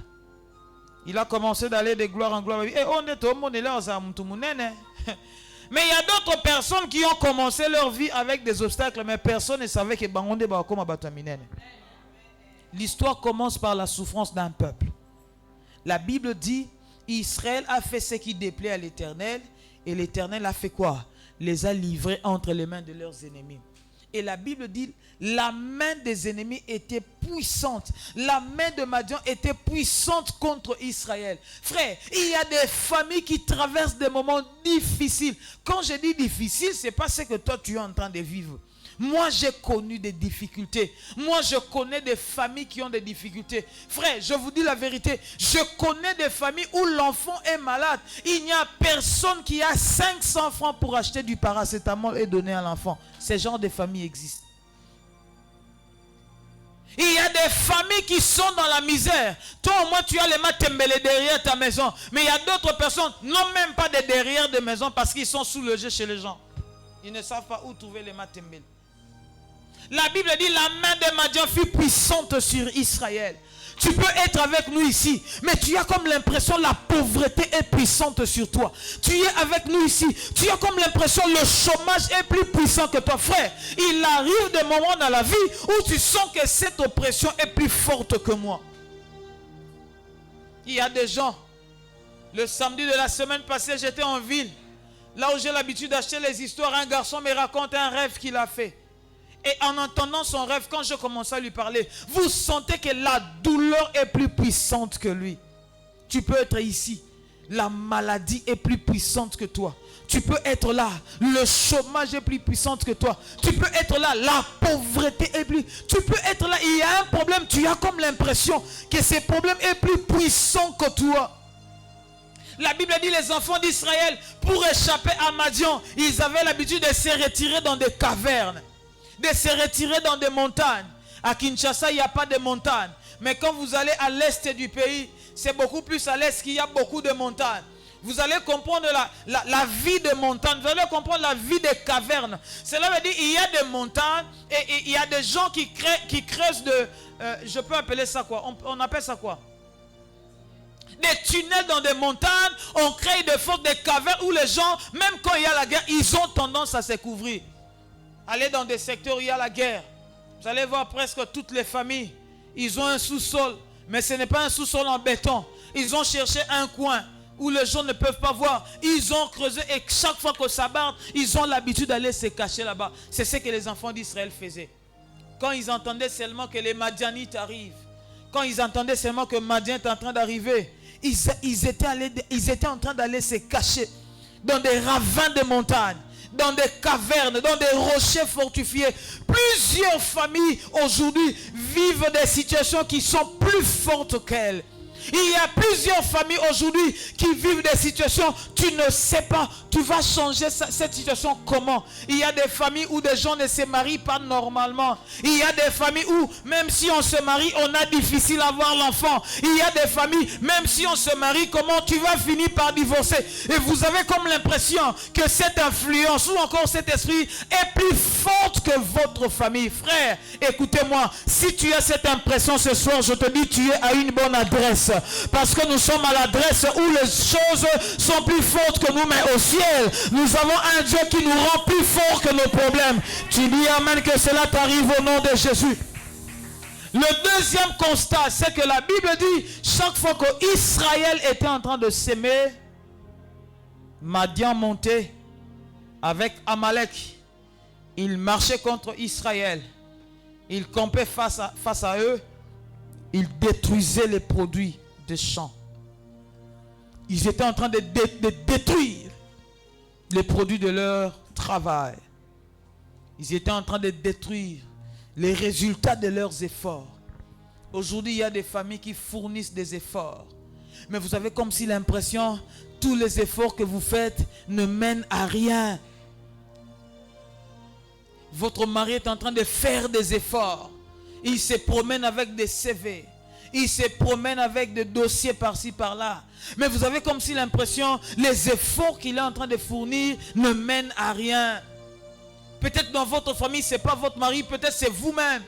S2: Il a commencé d'aller de gloire en gloire. Mais il y a d'autres personnes qui ont commencé leur vie avec des obstacles, mais personne ne savait que l'histoire commence par la souffrance d'un peuple. La Bible dit, Israël a fait ce qui déplaît à l'Éternel, et l'Éternel a fait quoi? Les a livrés entre les mains de leurs ennemis. Et la Bible dit, la main des ennemis était puissante. La main de Madian était puissante contre Israël. Frère, il y a des familles qui traversent des moments difficiles. Quand je dis difficile, ce n'est pas ce que toi tu es en train de vivre. Moi, j'ai connu des difficultés. Moi, je connais des familles qui ont des difficultés. Frère, je vous dis la vérité. Je connais des familles où l'enfant est malade. Il n'y a personne qui a 500 francs pour acheter du paracétamol et donner à l'enfant. Ces genres de familles existent. Il y a des familles qui sont dans la misère. Toi, au moins, tu as les matembele derrière ta maison. Mais il y a d'autres personnes qui n'ont même pas de derrière de maison parce qu'ils sont sous-logés chez les gens. Ils ne savent pas où trouver les matembele. La Bible dit la main de Madian fut puissante sur Israël. Tu peux être avec nous ici, mais tu as comme l'impression la pauvreté est puissante sur toi. Tu es avec nous ici, tu as comme l'impression le chômage est plus puissant que toi. Frère, il arrive des moments dans la vie où tu sens que cette oppression est plus forte que moi. Il y a des gens, le samedi de la semaine passée, j'étais en ville, là où j'ai l'habitude d'acheter les histoires. Un garçon me raconte un rêve qu'il a fait. Et en entendant son rêve, quand je commençais à lui parler, vous sentez que la douleur est plus puissante que lui. Tu peux être ici. La maladie est plus puissante que toi. Tu peux être là, le chômage est plus puissant que toi. Tu peux être là, la pauvreté est plus... Tu peux être là, il y a un problème, tu as comme l'impression que ce problème est plus puissant que toi. La Bible dit les enfants d'Israël, pour échapper à Madian, ils avaient l'habitude de se retirer dans des cavernes, de se retirer dans des montagnes. À Kinshasa, il n'y a pas de montagnes. Mais quand vous allez à l'est du pays, c'est beaucoup plus à l'est qu'il y a beaucoup de montagnes. Vous allez comprendre la vie de montagne. Vous allez comprendre la vie des cavernes. Cela veut dire qu'il y a des montagnes et il y a des gens qui creusent de... je peux appeler ça quoi? On appelle ça quoi? Des tunnels dans des montagnes. On crée de fortes des cavernes où les gens, même quand il y a la guerre, ils ont tendance à se couvrir. Allez dans des secteurs où il y a la guerre. Vous allez voir presque toutes les familles. Ils ont un sous-sol. Mais ce n'est pas un sous-sol en béton. Ils ont cherché un coin où les gens ne peuvent pas voir. Ils ont creusé et chaque fois que ça barde, ils ont l'habitude d'aller se cacher là-bas. C'est ce que les enfants d'Israël faisaient. Quand ils entendaient seulement que les Madianites arrivent, quand ils entendaient seulement que Madian est en train d'arriver, ils étaient en train d'aller se cacher dans des ravins de montagnes, dans des cavernes, dans des rochers fortifiés. Plusieurs familles aujourd'hui vivent des situations qui sont plus fortes qu'elles. Il y a plusieurs familles aujourd'hui qui vivent des situations, tu ne sais pas, tu vas changer cette situation comment? Il y a des familles où des gens ne se marient pas normalement. Il y a des familles où, même si on se marie, on a difficile à avoir l'enfant. Il y a des familles, même si on se marie, comment tu vas finir par divorcer? Et vous avez comme l'impression que cette influence ou encore cet esprit est plus forte que votre famille. Frère, écoutez-moi, si tu as cette impression ce soir, je te dis, tu es à une bonne adresse. Parce que nous sommes à l'adresse où les choses sont plus fortes que nous, mais au ciel, nous avons un Dieu qui nous rend plus fort que nos problèmes. Tu dis amen, que cela t'arrive au nom de Jésus. Le deuxième constat, c'est que la Bible dit, chaque fois qu'Israël était en train de s'aimer, Madian montait avec Amalek. Il marchait contre Israël. Il campait face à eux. Il détruisait les produits des champs. Ils étaient en train de détruire les produits de leur travail. Ils étaient en train de détruire les résultats de leurs efforts. Aujourd'hui, il y a des familles qui fournissent des efforts. Mais vous avez comme si l'impression, tous les efforts que vous faites ne mènent à rien. Votre mari est en train de faire des efforts. Il se promène avec des CV. Il se promène avec des dossiers par-ci, par-là. Mais vous avez comme si l'impression, les efforts qu'il est en train de fournir ne mènent à rien. Peut-être dans votre famille, ce n'est pas votre mari, peut-être c'est vous-même.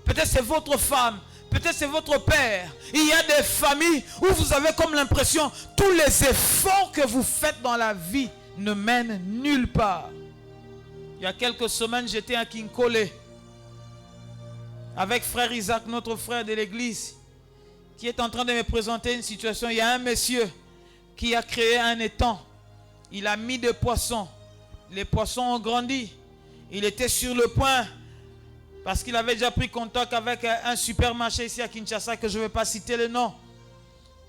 S2: Peut-être c'est votre femme. Peut-être c'est votre père. Il y a des familles où vous avez comme l'impression, tous les efforts que vous faites dans la vie ne mènent nulle part. Il y a quelques semaines, j'étais à Kinkole avec frère Isaac, notre frère de l'église, qui est en train de me présenter une situation. Il y a un monsieur qui a créé un étang. Il a mis des poissons. Les poissons ont grandi. Il était sur le point, parce qu'il avait déjà pris contact avec un supermarché ici à Kinshasa, que je ne vais pas citer le nom.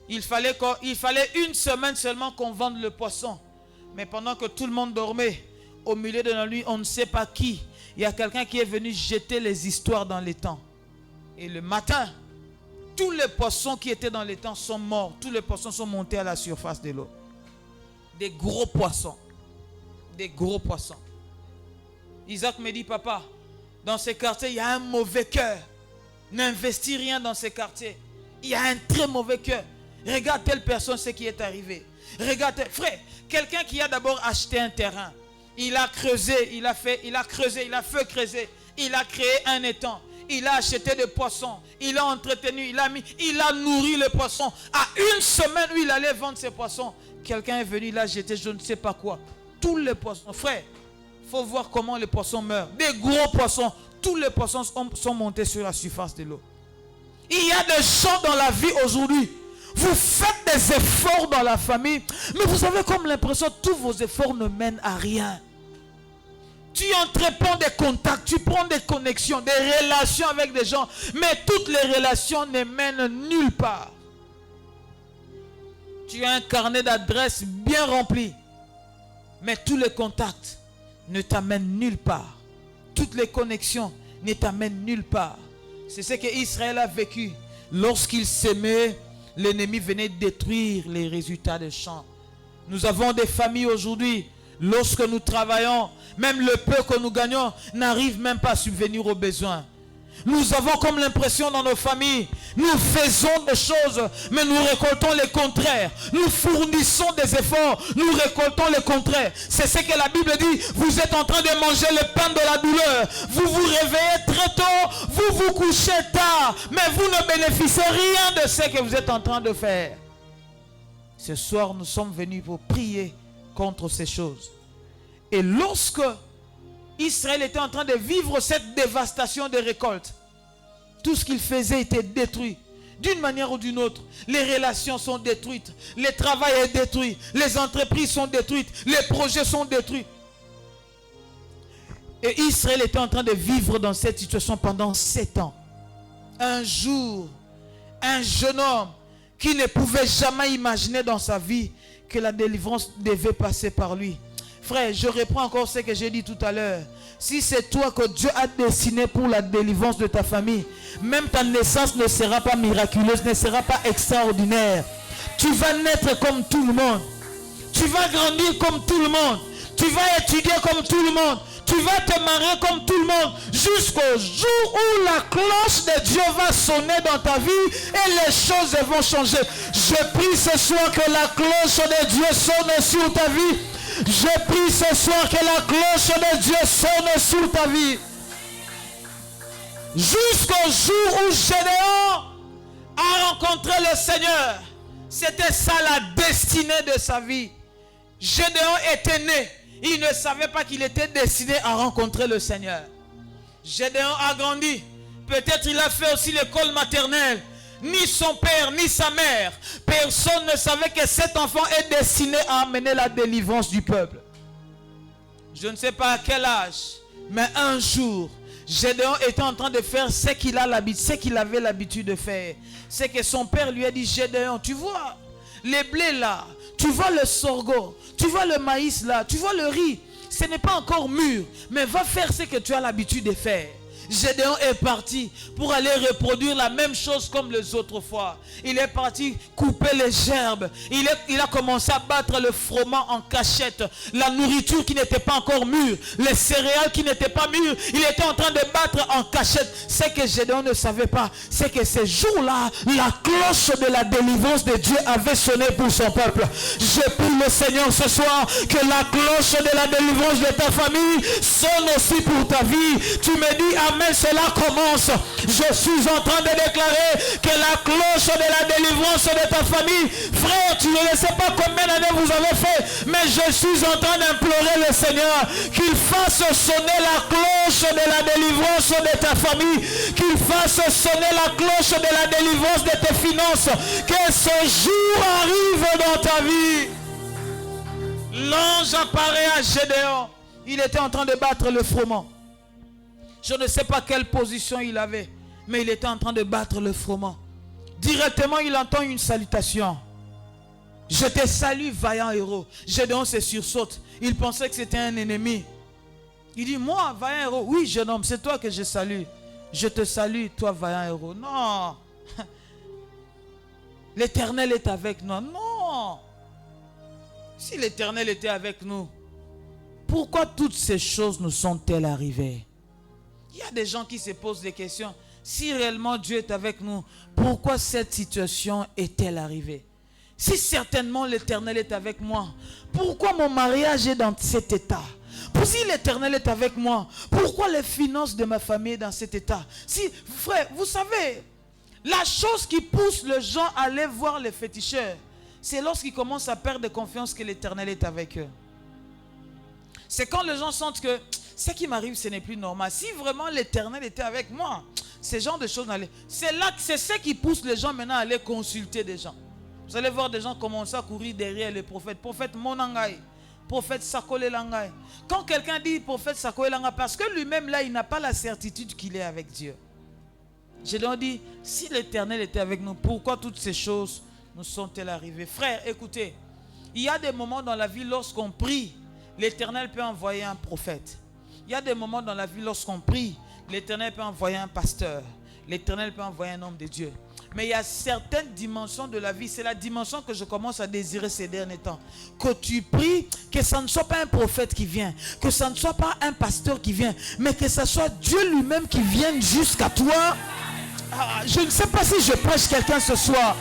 S2: Il fallait une semaine seulement qu'on vende le poisson. Mais pendant que tout le monde dormait, au milieu de la nuit, on ne sait pas qui, il y a quelqu'un qui est venu jeter les histoires dans l'étang. Et le matin, tous les poissons qui étaient dans l'étang sont morts. Tous les poissons sont montés à la surface de l'eau. Des gros poissons. Des gros poissons. Isaac me dit, papa, dans ces quartiers, il y a un mauvais cœur. N'investis rien dans ces quartiers. Il y a un très mauvais cœur. Regarde telle personne, ce qui est arrivé. Regarde, frère, quelqu'un qui a d'abord acheté un terrain. Il a creusé, il a fait creuser. Il a créé un étang. Il a acheté des poissons. Il a entretenu, il a nourri les poissons. À une semaine où il allait vendre ses poissons, quelqu'un est venu, il a jeté je ne sais pas quoi. Tous les poissons. Frère, il faut voir comment les poissons meurent. Des gros poissons. Tous les poissons sont montés sur la surface de l'eau. Il y a des gens dans la vie aujourd'hui. Vous faites des efforts dans la famille, mais vous avez comme l'impression que tous vos efforts ne mènent à rien. Tu entreprends des contacts, tu prends des connexions, des relations avec des gens, mais toutes les relations ne mènent nulle part. Tu as un carnet d'adresses bien rempli. Mais tous les contacts ne t'amènent nulle part. Toutes les connexions ne t'amènent nulle part. C'est ce qu'Israël a vécu. Lorsqu'il s'aimait, l'ennemi venait détruire les résultats des champs. Nous avons des familles aujourd'hui. Lorsque nous travaillons, même le peu que nous gagnons n'arrive même pas à subvenir aux besoins. Nous avons comme l'impression dans nos familles, nous faisons des choses, mais nous récoltons le contraire. Nous fournissons des efforts, nous récoltons le contraire. C'est ce que la Bible dit. Vous êtes en train de manger le pain de la douleur. Vous vous réveillez très tôt, vous vous couchez tard, mais vous ne bénéficiez rien de ce que vous êtes en train de faire. Ce soir, nous sommes venus pour prier contre ces choses. Et lorsque Israël était en train de vivre cette dévastation des récoltes, tout ce qu'il faisait était détruit. D'une manière ou d'une autre, les relations sont détruites, le travail est détruit, les entreprises sont détruites, les projets sont détruits. Et Israël était en train de vivre dans cette situation pendant 7 ans. Un jour, un jeune homme qui ne pouvait jamais imaginer dans sa vie que la délivrance devait passer par lui. Frère, je reprends encore ce que j'ai dit tout à l'heure. Si c'est toi que Dieu a destiné pour la délivrance de ta famille, même ta naissance ne sera pas miraculeuse, ne sera pas extraordinaire. Tu vas naître comme tout le monde. Tu vas grandir comme tout le monde. Tu vas étudier comme tout le monde. Tu vas te marier comme tout le monde. Jusqu'au jour où la cloche de Dieu va sonner dans ta vie et les choses vont changer. Je prie ce soir que la cloche de Dieu sonne sur ta vie. Je prie ce soir que la cloche de Dieu sonne sur ta vie. Jusqu'au jour où Gédéon a rencontré le Seigneur. C'était ça la destinée de sa vie. Gédéon était né. Il ne savait pas qu'il était destiné à rencontrer le Seigneur. Gédéon a grandi. Peut-être il a fait aussi l'école maternelle. Ni son père, ni sa mère. Personne ne savait que cet enfant est destiné à amener la délivrance du peuple. Je ne sais pas à quel âge, mais un jour, Gédéon était en train de faire ce qu'il avait l'habitude de faire. C'est que son père lui a dit, Gédéon, tu vois les blés là, tu vois le sorgho, tu vois le maïs là, tu vois le riz. Ce n'est pas encore mûr, mais va faire ce que tu as l'habitude de faire. Gédéon est parti pour aller reproduire la même chose comme les autres fois. Il est parti couper les gerbes. Il a commencé à battre le froment en cachette. La nourriture qui n'était pas encore mûre. Les céréales qui n'étaient pas mûres. Il était en train de battre en cachette. Ce que Gédéon ne savait pas, c'est que ces jours-là, la cloche de la délivrance de Dieu avait sonné pour son peuple. Je prie le Seigneur ce soir que la cloche de la délivrance de ta famille sonne aussi pour ta vie. Tu me dis amen. Mais cela commence. Je suis en train de déclarer que la cloche de la délivrance de ta famille, frère, tu ne sais pas combien d'années vous avez fait, mais je suis en train d'implorer le Seigneur qu'il fasse sonner la cloche de la délivrance de ta famille, qu'il fasse sonner la cloche de la délivrance de tes finances, que ce jour arrive dans ta vie. L'ange apparaît à Gédéon. Il était en train de battre le froment. Je ne sais pas quelle position il avait, mais il était en train de battre le froment. Directement, il entend une salutation. Je te salue, vaillant héros. Gédéon se sursaute. Il pensait que c'était un ennemi. Il dit, moi, vaillant héros. Oui, jeune homme, c'est toi que je salue. Je te salue, toi, vaillant héros. Non. L'Éternel est avec nous. Non. Si l'Éternel était avec nous, pourquoi toutes ces choses nous sont-elles arrivées? Il y a des gens qui se posent des questions. Si réellement Dieu est avec nous, pourquoi cette situation est-elle arrivée? Si certainement l'Éternel est avec moi, pourquoi mon mariage est dans cet état? Si l'Éternel est avec moi, pourquoi les finances de ma famille sont dans cet état? Si, frère, vous savez, la chose qui pousse les gens à aller voir les féticheurs, c'est lorsqu'ils commencent à perdre confiance que l'Éternel est avec eux. C'est quand les gens sentent que ce qui m'arrive, ce n'est plus normal. Si vraiment l'Éternel était avec moi, ce genre de choses n'allaient. C'est ce qui pousse les gens maintenant à aller consulter des gens. Vous allez voir des gens commencer à courir derrière les prophètes. Prophète Monangai, prophète Sakole Langai. Quand quelqu'un dit prophète Sakole Langai, parce que lui-même là, il n'a pas la certitude qu'il est avec Dieu. Je leur dis, si l'Éternel était avec nous, pourquoi toutes ces choses nous sont-elles arrivées? Frère, écoutez, il y a des moments dans la vie lorsqu'on prie, l'Éternel peut envoyer un prophète. Il y a des moments dans la vie lorsqu'on prie, l'Éternel peut envoyer un pasteur. L'Éternel peut envoyer un homme de Dieu. Mais il y a certaines dimensions de la vie. C'est la dimension que je commence à désirer ces derniers temps. Que tu pries, que ce ne soit pas un prophète qui vient. Que ce ne soit pas un pasteur qui vient. Mais que ce soit Dieu lui-même qui vienne jusqu'à toi. Je ne sais pas si je prêche quelqu'un ce soir.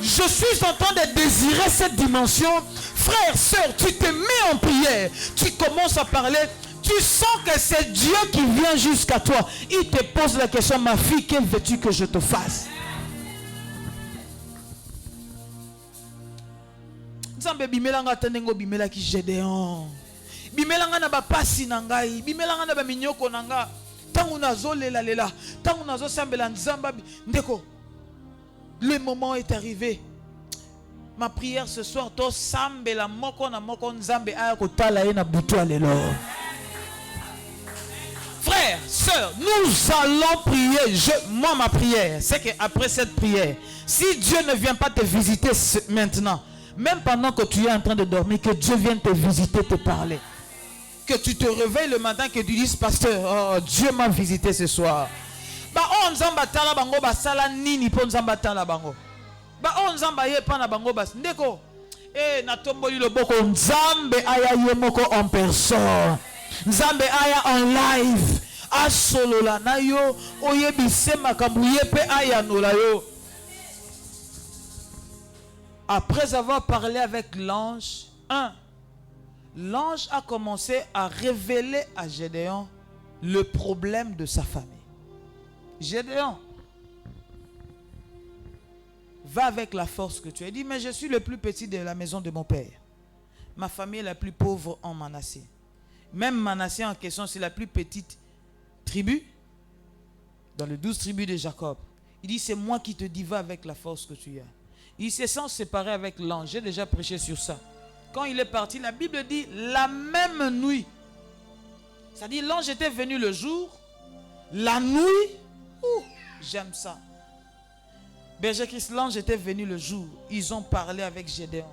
S2: Je suis en train de désirer cette dimension. Frère, sœur, tu te mets en prière. Tu commences à parler. Tu sens que c'est Dieu qui vient jusqu'à toi. Il te pose la question, ma fille, que veux-tu que je te fasse? Nzambe bimelanga tenengo bimela ki Gédéon. Bimelanga na ba pasi na ngai, bimelanga na ba minyoko na nga. Tangu nazo lela lela, tangu nazo sambela nzamba ndeko. Le moment est arrivé. Ma prière ce soir to sambela moko na moko nzambe aya ko tala ye na butu alelo. Frères, sœurs, nous allons prier. Moi, ma prière, c'est qu'après cette prière, si Dieu ne vient pas te visiter maintenant, même pendant que tu es en train de dormir, que Dieu vienne te visiter, te parler. Que tu te réveilles le matin, que tu dises, pasteur, oh, Dieu m'a visité ce soir. Ba on nzamba tala bango ba sala nini po nzamba tala bango. Ba on nzamba ye pa na bango bas ndeko. Na tomboli loboko nzambe aya ye moko en personne. Nzambe aya en live. Asolola na yo oyebise makambu ye pe aya nola yo. Après avoir parlé avec l'ange, l'ange a commencé à révéler à Gédéon le problème de sa famille. Gédéon, va avec la force que tu as. Il dit, mais je suis le plus petit de la maison de mon père. Ma famille est la plus pauvre en Manassé. Même Manassé en question, c'est la plus petite tribu dans les 12 tribus de Jacob. Il dit, c'est moi qui te dis, va avec la force que tu as. Il s'est sans séparer avec l'ange. J'ai déjà prêché sur ça. Quand il est parti, la Bible dit la même nuit. C'est-à-dire l'ange était venu le jour, la nuit. J'aime ça. Berger Christ, l'ange était venu le jour. Ils ont parlé avec Gédéon.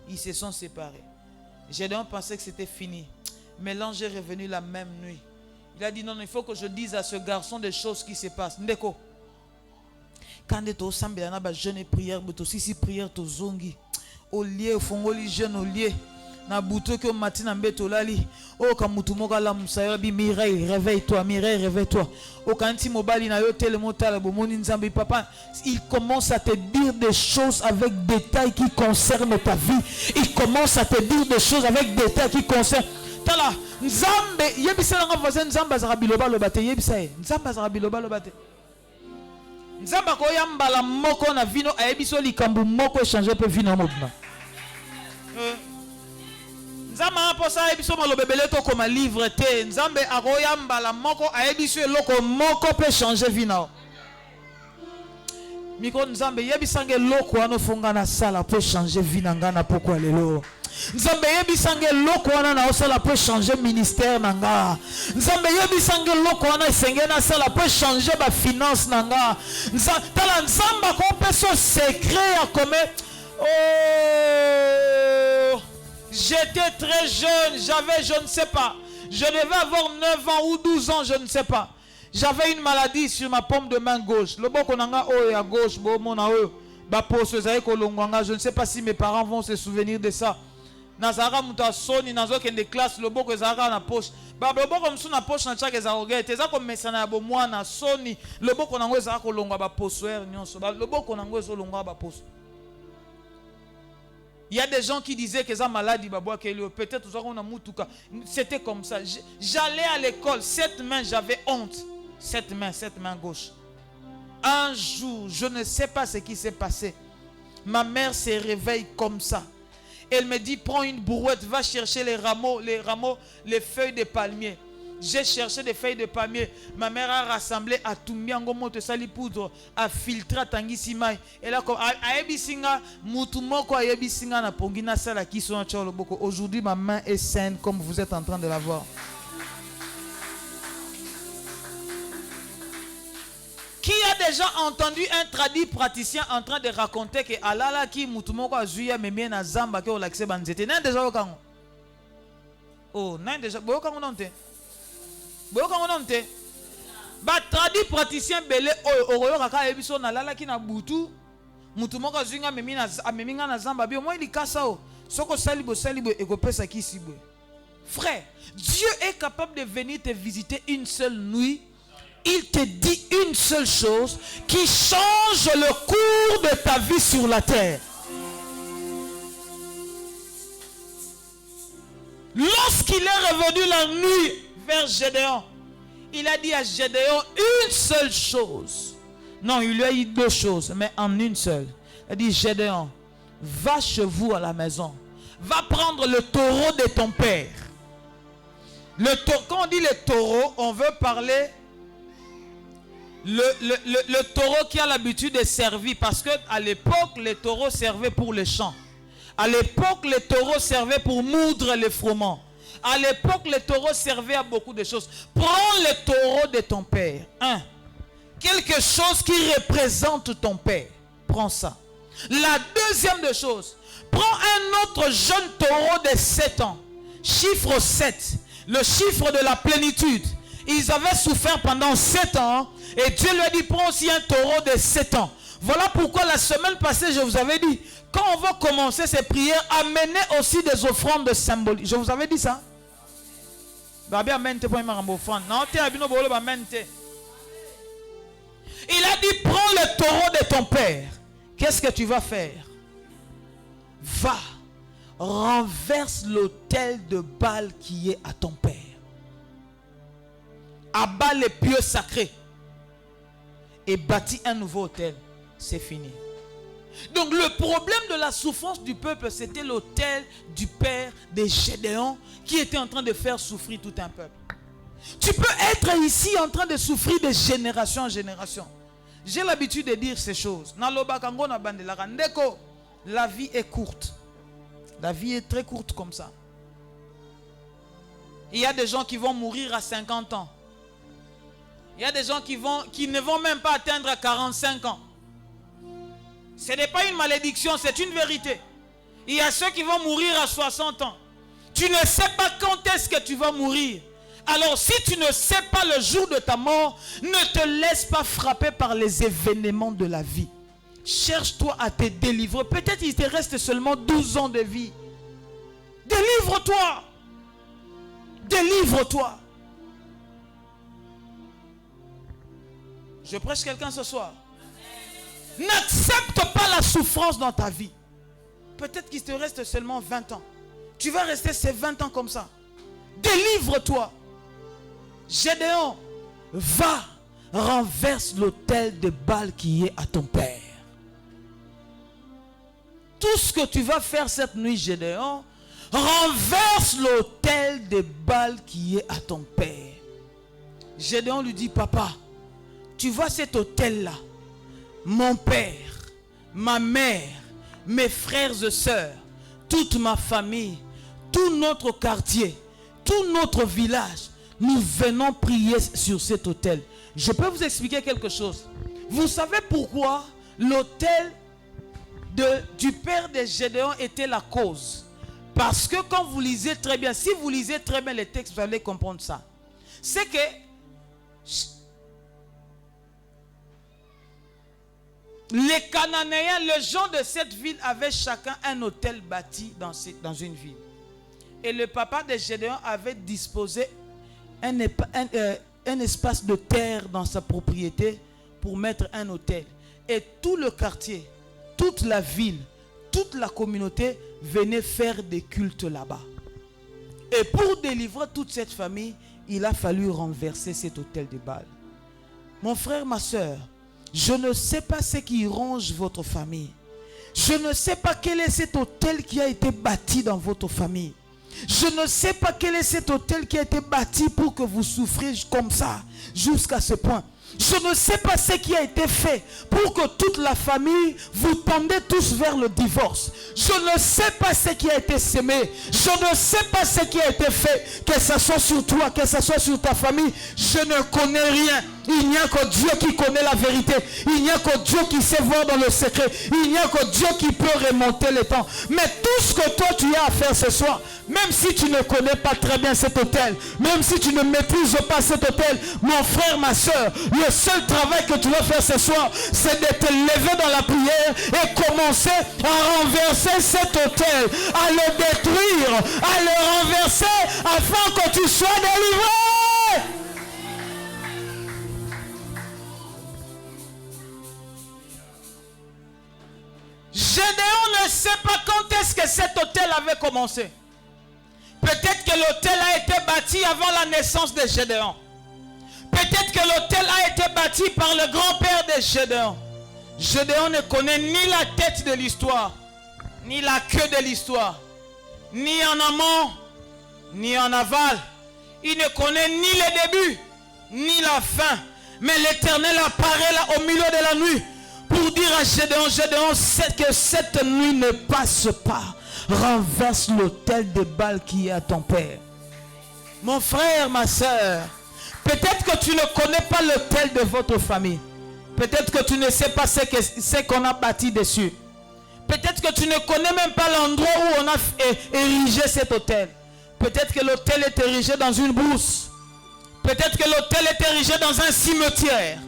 S2: Ils se sont séparés. Gédéon pensait que c'était fini. Mais l'ange est revenu la même nuit. Il a dit non, il faut que je dise à ce garçon des choses qui se passent. Ndeko. Quand tu es ensemble, il y a jeune prière, mais aussi si prière to zongi. Au lieu, au fond, au jeune au lieu. Na buto que matin ambeto lali. Oh kamutumoka la musaya bi Mireille, réveille-toi, Mireille, réveille-toi. Oh kanti mobali na yo telemota la bomoni nzambe papa. Il commence à te dire des choses avec détails qui concernent ta vie. Il commence à te dire des choses avec détails qui concernent. Tala nzambe yebisa nga voisin nzamba za biloba lobate yebisa e. Nzamba za biloba lobate. Nzamba ko yambala moko na vino ayebiso likambu moko changer pe vino mobna. Nzambe aposa ayebiso malobebele to koma livre te. Nzambe akoyambala moko ayebiso eloko moko pe changer vino. Miko nzambe yebisange loko ano funga na sala pe changer vino ngana poko lelo. Nzambe yebisange loko wana na osala pe changer ministère nanga. Nzambe yebisange loko wana esenge na sala pe changer ba finance nanga. Tala nzamba ko peso secret à commettre. Oh, j'étais très jeune, j'avais je ne sais pas. Je devais avoir 9 ans ou 12 ans, je ne sais pas. J'avais une maladie sur ma paume de main gauche. Le boko nanga o à gauche, bo mona o. Ba poso zaye ko longwanga, je ne sais pas si mes parents vont se souvenir de ça. Nazara muta soni nazo kende classe le boko ezara na poche ba le boko msu na poche na chake za ogete eza ko mesana ya bo mwana soni le boko nango ezara ko longwa ba posoer nyonso ba le boko nango ezo longwa ba poso. Il y a des gens qui disaient que ça maladie babwa kelio peut-être on a mutuka, c'était comme ça. J'allais à l'école, cette main j'avais honte, cette main gauche. Un jour, je ne sais pas ce qui s'est passé. Ma mère se réveille comme ça. Elle me dit, prends une brouette, va chercher les rameaux, les feuilles de palmier. J'ai cherché des feuilles de palmier. Ma mère a rassemblé à Tumbiango moto sali poudre, à filtrer à Tangisimai. Et là, comme à Ebisinga, Mutumoko à Ebisinga na Pongina Sala qui sont à Tcholoboko. Aujourd'hui, ma main est saine comme vous êtes en train de la voir. Qui a déjà entendu un tradit praticien en train de raconter que Alala qui Mutumoko a Zuya me mien na Zamba que Olaxe Banzete? N'a déjà au Kango. Oh, non, déjà. Boyoka ngononte. Boyoka ngononte. Ba tradi praticien belé oyo kaka ebiso na lala ki na butu. Mutu moko zinga meminga na zamba bi au moins il kasa o. Soko salibo ekopesa ki sibwe. Frère, Dieu est capable de venir te visiter une seule nuit. Il te dit une seule chose qui change le cours de ta vie sur la terre. Lorsqu'il est revenu la nuit vers Gédéon, il a dit à Gédéon une seule chose. Non, il lui a dit deux choses, mais en une seule. Il a dit, Gédéon, va chez vous à la maison. Va prendre le taureau de ton père. Quand on dit le taureau, on veut parler le taureau qui a l'habitude de servir. Parce qu'à l'époque, les taureaux servaient pour les champs. À l'époque, les taureaux servaient pour moudre les froment. À l'époque, les taureaux servaient à beaucoup de choses. Prends le taureau de ton père. Quelque chose qui représente ton père. Prends ça. La deuxième des choses, prends un autre jeune taureau de 7 ans. Chiffre 7. Le chiffre de la plénitude. Ils avaient souffert pendant 7 ans. Et Dieu lui a dit, prends aussi un taureau de 7 ans. Voilà pourquoi la semaine passée, je vous avais dit, quand on va commencer ces prières, amenez aussi des offrandes symboliques. Je vous avais dit ça. Il a dit, prends le taureau de ton père. Qu'est-ce que tu vas faire? Va, renverse l'autel de Baal qui est à ton père. Abat les pieux sacrés. Et bâtis un nouveau autel. C'est fini. Donc le problème de la souffrance du peuple, c'était l'autel du père de Gédéon qui était en train de faire souffrir tout un peuple. Tu peux être ici en train de souffrir de génération en génération. J'ai l'habitude de dire ces choses. La vie est courte. La vie est très courte comme ça. Il y a des gens qui vont mourir à 50 ans. Il y a des gens qui ne vont même pas atteindre 45 ans. Ce n'est pas une malédiction, c'est une vérité. Il y a ceux qui vont mourir à 60 ans. Tu ne sais pas quand est-ce que tu vas mourir. Alors si tu ne sais pas le jour de ta mort, ne te laisse pas frapper par les événements de la vie. Cherche-toi à te délivrer. Peut-être il te reste seulement 12 ans de vie. Délivre-toi. Délivre-toi. Je prêche quelqu'un ce soir. N'accepte pas la souffrance dans ta vie. Peut-être qu'il te reste seulement 20 ans. Tu vas rester ces 20 ans comme ça. Délivre-toi. Gédéon, va, renverse l'autel de Baal qui est à ton père. Tout ce que tu vas faire cette nuit, Gédéon, renverse l'autel de Baal qui est à ton père. Gédéon lui dit, papa, tu vois cet autel-là, mon père, ma mère, mes frères et sœurs, toute ma famille, tout notre quartier, tout notre village, nous venons prier sur cet autel. Je peux vous expliquer quelque chose. Vous savez pourquoi l'autel du père de Gédéon était la cause? Parce que quand vous lisez très bien, si vous lisez très bien les textes, vous allez comprendre ça. C'est que les Cananéens, les gens de cette ville avaient chacun un hôtel bâti dans une ville. Et le papa de Gédéon avait disposé un espace de terre dans sa propriété pour mettre un hôtel. Et tout le quartier, toute la ville, toute la communauté venait faire des cultes là-bas. Et pour délivrer toute cette famille, il a fallu renverser cet hôtel de Baal. Mon frère, ma soeur, je ne sais pas ce qui ronge votre famille. Je ne sais pas quel est cet hôtel qui a été bâti dans votre famille. Je ne sais pas quel est cet hôtel qui a été bâti pour que vous souffriez comme ça, jusqu'à ce point. Je ne sais pas ce qui a été fait pour que toute la famille vous tendez tous vers le divorce. Je ne sais pas ce qui a été semé. Je ne sais pas ce qui a été fait, que ce soit sur toi, que ce soit sur ta famille. Je ne connais rien. Il n'y a que Dieu qui connaît la vérité. Il n'y a que Dieu qui sait voir dans le secret. Il n'y a que Dieu qui peut remonter le temps. Mais tout ce que toi tu as à faire ce soir, même si tu ne connais pas très bien cet hôtel, même si tu ne maîtrises pas cet hôtel, mon frère, ma soeur, le seul travail que tu vas faire ce soir, c'est de te lever dans la prière et commencer à renverser cet hôtel, à le détruire, à le renverser afin que tu sois délivré. Gédéon ne sait pas quand est-ce que cet hôtel avait commencé. Peut-être que l'hôtel a été bâti avant la naissance de Gédéon. Peut-être que l'hôtel a été bâti par le grand-père de Gédéon. Gédéon ne connaît ni la tête de l'histoire, ni la queue de l'histoire, ni en amont, ni en aval. Il ne connaît ni le début, ni la fin. Mais l'Éternel apparaît là au milieu de la nuit pour dire à Gédéon, Gédéon, c'est que cette nuit ne passe pas. Renverse l'autel de Baal qui est à ton père. Mon frère, ma soeur, peut-être que tu ne connais pas l'autel de votre famille. Peut-être que tu ne sais pas ce qu'on a bâti dessus. Peut-être que tu ne connais même pas l'endroit où on a érigé cet autel. Peut-être que l'autel est érigé dans une brousse. Peut-être que l'autel est érigé dans un cimetière.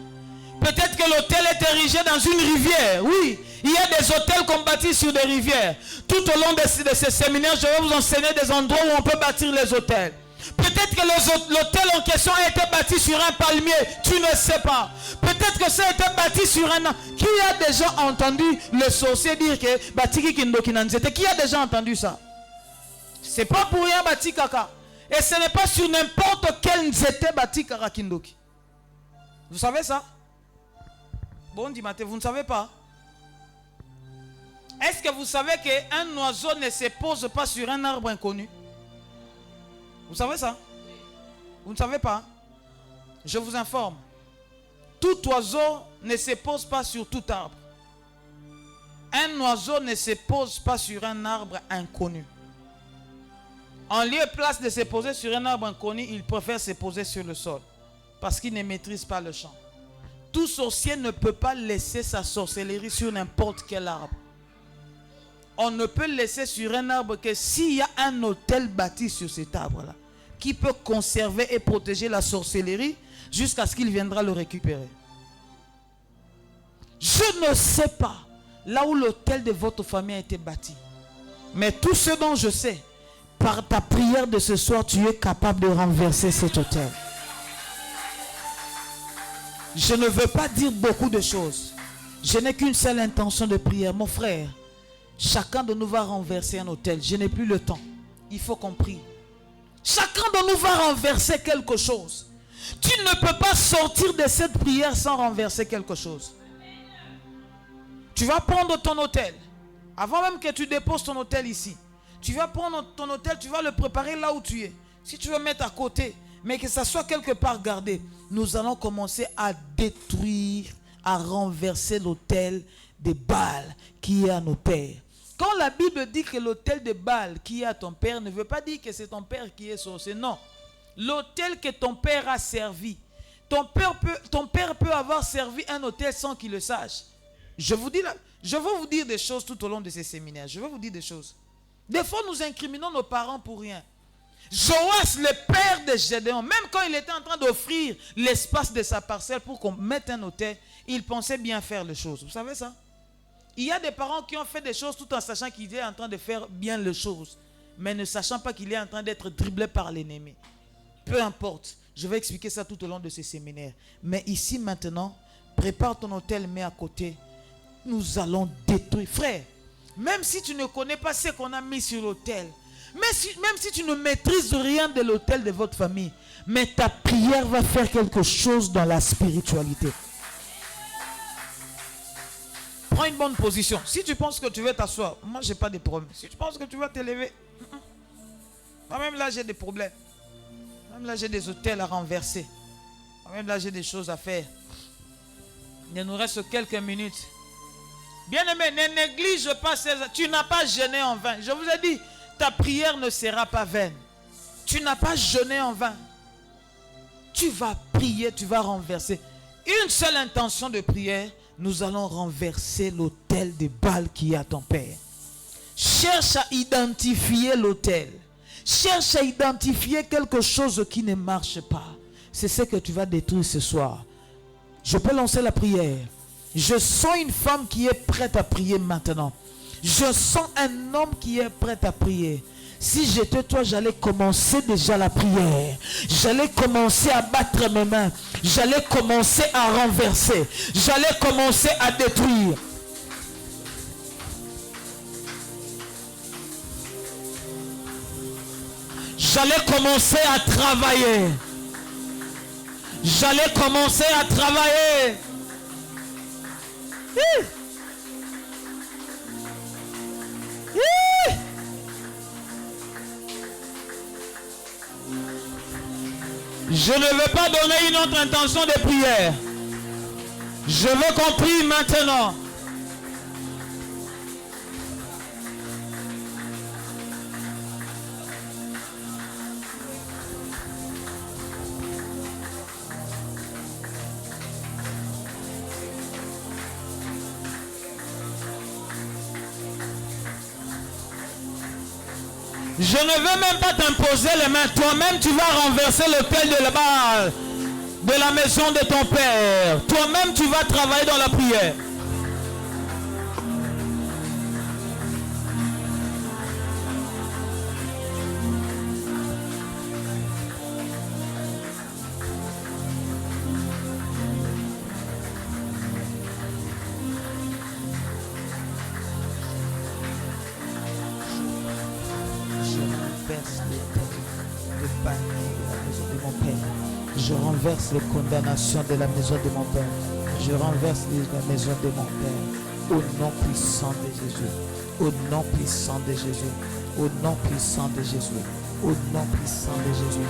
S2: Peut-être que l'autel est érigé dans une rivière. Oui, il y a des hôtels qu'on bâtit sur des rivières. Tout au long de ce séminaire, je vais vous enseigner des endroits où on peut bâtir les hôtels. Peut-être que l'hôtel en question a été bâti sur un palmier. Tu ne sais pas. Peut-être que ça a été bâti sur un... Qui a déjà entendu le sorcier dire que Batiki Kindoki Nanzete? Qui a déjà entendu ça? C'est pas pour rien Bati Kaka. Et ce n'est pas sur n'importe quel nzete Bati Kaka Kindoki. Vous savez ça? Bon Dimaté, vous ne savez pas? Est-ce que vous savez qu'un oiseau ne se pose pas sur un arbre inconnu? Vous savez ça? Vous ne savez pas? Je vous informe. Tout oiseau ne se pose pas sur tout arbre. Un oiseau ne se pose pas sur un arbre inconnu. En lieu et place de se poser sur un arbre inconnu, il préfère se poser sur le sol. Parce qu'il ne maîtrise pas le champ. Tout sorcier ne peut pas laisser sa sorcellerie sur n'importe quel arbre. On ne peut laisser sur un arbre que s'il y a un autel bâti sur cet arbre-là, qui peut conserver et protéger la sorcellerie jusqu'à ce qu'il viendra le récupérer. Je ne sais pas là où l'autel de votre famille a été bâti. Mais tout ce dont je sais, par ta prière de ce soir, tu es capable de renverser cet autel. Je ne veux pas dire beaucoup de choses. Je n'ai qu'une seule intention de prière. Mon frère, chacun de nous va renverser un autel. Je n'ai plus le temps. Il faut qu'on prie. Chacun de nous va renverser quelque chose. Tu ne peux pas sortir de cette prière sans renverser quelque chose. Tu vas prendre ton autel. Avant même que tu déposes ton autel ici. Tu vas prendre ton autel, tu vas le préparer là où tu es. Si tu veux mettre à côté, mais que ça soit quelque part gardé, nous allons commencer à détruire, à renverser l'autel de Baal qui est à nos pères. Quand la Bible dit que l'autel de Baal qui est à ton père, ne veut pas dire que c'est ton père qui est sorcier. Non. L'autel que ton père a servi. Ton père peut avoir servi un autel sans qu'il le sache. Je vais vous dire des choses tout au long de ces séminaires. Je vais vous dire des choses. Des fois, nous incriminons nos parents pour rien. Joas, le père de Gédéon, même quand il était en train d'offrir l'espace de sa parcelle pour qu'on mette un autel, il pensait bien faire les choses. Vous savez ça? Il y a des parents qui ont fait des choses tout en sachant qu'il est en train de faire bien les choses, mais ne sachant pas qu'il est en train d'être dribblé par l'ennemi. Peu importe, je vais expliquer ça tout au long de ces séminaires. Mais ici maintenant, prépare ton autel, mets à côté. Nous allons détruire. Frère, même si tu ne connais pas ce qu'on a mis sur l'autel, même si tu ne maîtrises rien de l'autel de votre famille, mais ta prière va faire quelque chose dans la spiritualité. Prends une bonne position. Si tu penses que tu veux t'asseoir, moi j'ai pas de problème. Si tu penses que tu vas te lever, moi-même là j'ai des problèmes. Même là j'ai des autels à renverser. Même là j'ai des choses à faire. Il nous reste quelques minutes. Bien-aimé, ne néglige pas ces... Tu n'as pas jeûné en vain. Je vous ai dit, ta prière ne sera pas vaine. Tu n'as pas jeûné en vain. Tu vas prier, tu vas renverser. une seule intention de prière, nous allons renverser l'autel de Baal qui est à ton père. Cherche à identifier l'autel. Cherche à identifier quelque chose qui ne marche pas. C'est ce que tu vas détruire ce soir. Je peux lancer la prière. Je sens une femme qui est prête à prier maintenant. Je sens un homme qui est prêt à prier. Si j'étais toi, j'allais commencer déjà la prière. J'allais commencer à battre mes mains. J'allais commencer à renverser. J'allais commencer à détruire. J'allais commencer à travailler. J'allais commencer à travailler. Je ne veux pas donner une autre intention de prière. Je veux qu'on prie maintenant. Je ne veux même pas t'imposer les mains. Toi-même, tu vas renverser l'autel de la Baal, de la maison de ton père. Toi-même, tu vas travailler dans la prière. Je renverse les condamnations de la maison de mon père. Je renverse la maison de mon père. Au nom puissant de Jésus. Au nom puissant de Jésus. Au nom puissant de Jésus. Au nom puissant de Jésus.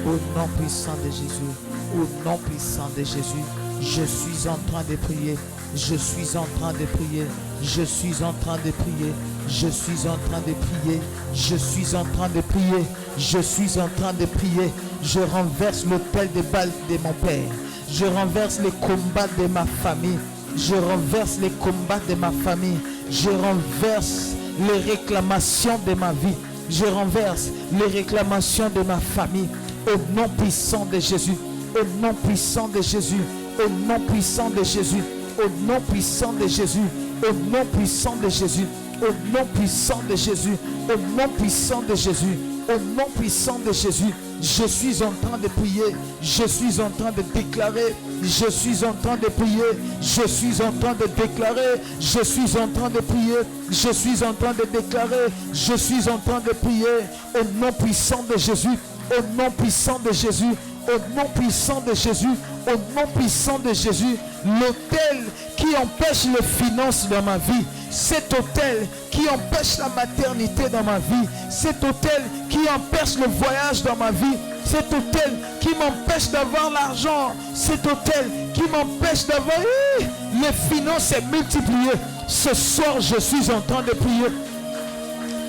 S2: Au nom puissant de Jésus. Au nom puissant de Jésus. Je suis en train de prier. Je suis en train de prier. Je suis en train de prier. Je suis en train de prier. Je suis en train de prier. Je suis en train de prier. Je renverse l'autel de Baal de mon père. Je renverse les combats de ma famille. Je renverse les combats de ma famille. Je renverse les réclamations de ma vie. Je renverse les réclamations de ma famille. Au nom puissant de Jésus. Au nom puissant de Jésus. Au nom puissant de Jésus. Au nom puissant de Jésus. Au nom puissant de Jésus. Au nom puissant de Jésus. Au nom puissant de Jésus. Au nom puissant de Jésus. Je suis en train de prier. Je suis en train de déclarer. Je suis en train de prier. Je suis en train de déclarer. Je suis en train de prier. Je suis en train de déclarer. Je suis en train de prier. Au nom puissant de Jésus. Au nom puissant de Jésus. Au nom puissant de Jésus. Au nom puissant de Jésus. L'autel qui empêche les finances dans ma vie. Cet autel qui empêche la maternité dans ma vie. Cet autel qui empêche le voyage dans ma vie. Cet autel qui m'empêche d'avoir l'argent. Cet autel qui m'empêche d'avoir les finances multipliées. Ce soir, je suis en train de prier.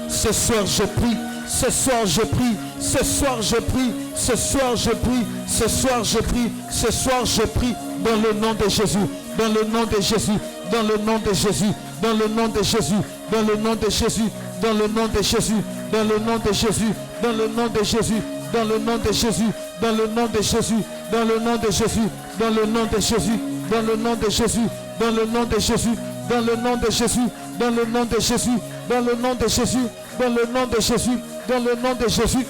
S2: Ce soir, je prie. Ce soir, je prie. Ce soir, je prie. Ce soir, je prie. Ce soir, je prie. Ce soir, je prie. Dans le nom de Jésus. Dans le nom de Jésus. Dans le nom de Jésus. Dans le nom de Jésus. Dans le nom de Jésus. Dans le nom de Jésus. Dans le nom de Jésus. Dans le nom de Jésus. Dans le nom de Jésus. Dans le nom de Jésus. Dans le nom de Jésus. Dans le nom de Jésus. Dans le nom de Jésus. Dans le nom de Jésus. Dans le nom de Jésus. Dans le nom de Jésus. Dans le nom de Jésus. Dans le nom de Jésus. Dans le nom de Jésus.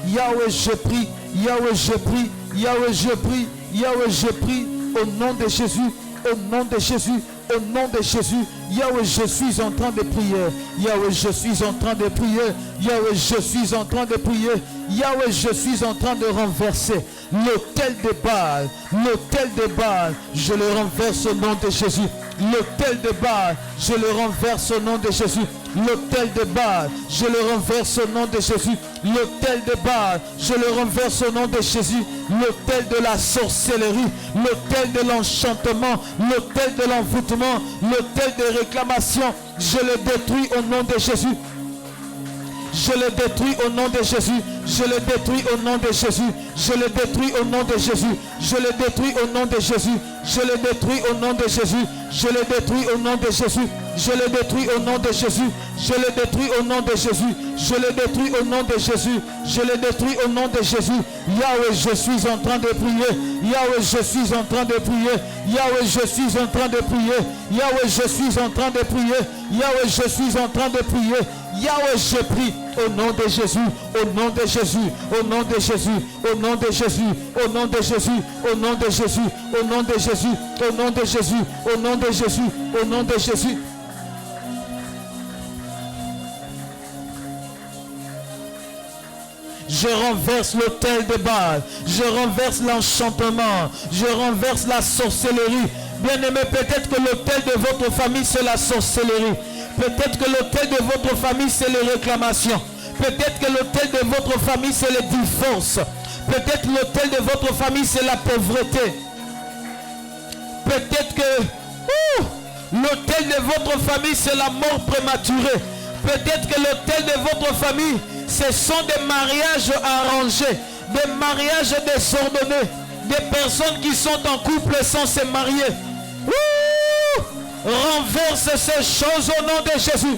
S2: Yahweh, je prie. Yahweh, je prie. Yahweh, je prie. Yahweh, je prie. Au nom de Jésus. Au nom de Jésus. Au nom de Jésus. Yahweh, je suis en train de prier. Yahweh, je suis en train de prier. Yahweh, je suis en train de prier. Yahweh, je suis en train de renverser l'autel de Baal. L'autel de Baal, je le renverse au nom de Jésus. L'autel de Baal, je le renverse au nom de Jésus. L'autel de Baal, je le renverse au nom de Jésus. L'autel de Baal, je le renverse au nom de Jésus. L'autel de la sorcellerie, l'autel de l'enchantement, l'autel de l'envoûtement, l'autel de réclamation, je le détruis au nom de Jésus. Je le détruis au nom de Jésus. Je le détruis au nom de Jésus. Je le détruis au nom de Jésus. Je le détruis au nom de Jésus. Je le détruis au nom de Jésus. Je le détruis au nom de Jésus. Je le détruis au nom de Jésus. Je le détruis au nom de Jésus. Je le détruis au nom de Jésus. Je le détruis au nom de Jésus. Yahweh, je suis en train de prier. Yahweh, je suis en train de prier. Yahweh, je suis en train de prier. Yahweh, je suis en train de prier. Yahweh, je suis en train de prier. Yahweh, je prie au nom de Jésus, au nom de Jésus, au nom de Jésus, au nom de Jésus, au nom de Jésus, au nom de Jésus, au nom de Jésus, au nom de Jésus, au nom de Jésus, au nom de Jésus. Je renverse l'autel de Baal, je renverse l'enchantement, je renverse la sorcellerie. Bien-aimé, peut-être que l'autel de votre famille c'est la sorcellerie. Peut-être que l'autel de votre famille c'est les réclamations. Peut-être que l'autel de votre famille c'est les divorces. Peut-être l'autel de votre famille c'est la pauvreté. Peut-être que l'autel de votre famille c'est la mort prématurée. Peut-être que l'autel de votre famille ce sont des mariages arrangés, des mariages désordonnés, des personnes qui sont en couple sans se marier. Renverse ces choses au nom de Jésus.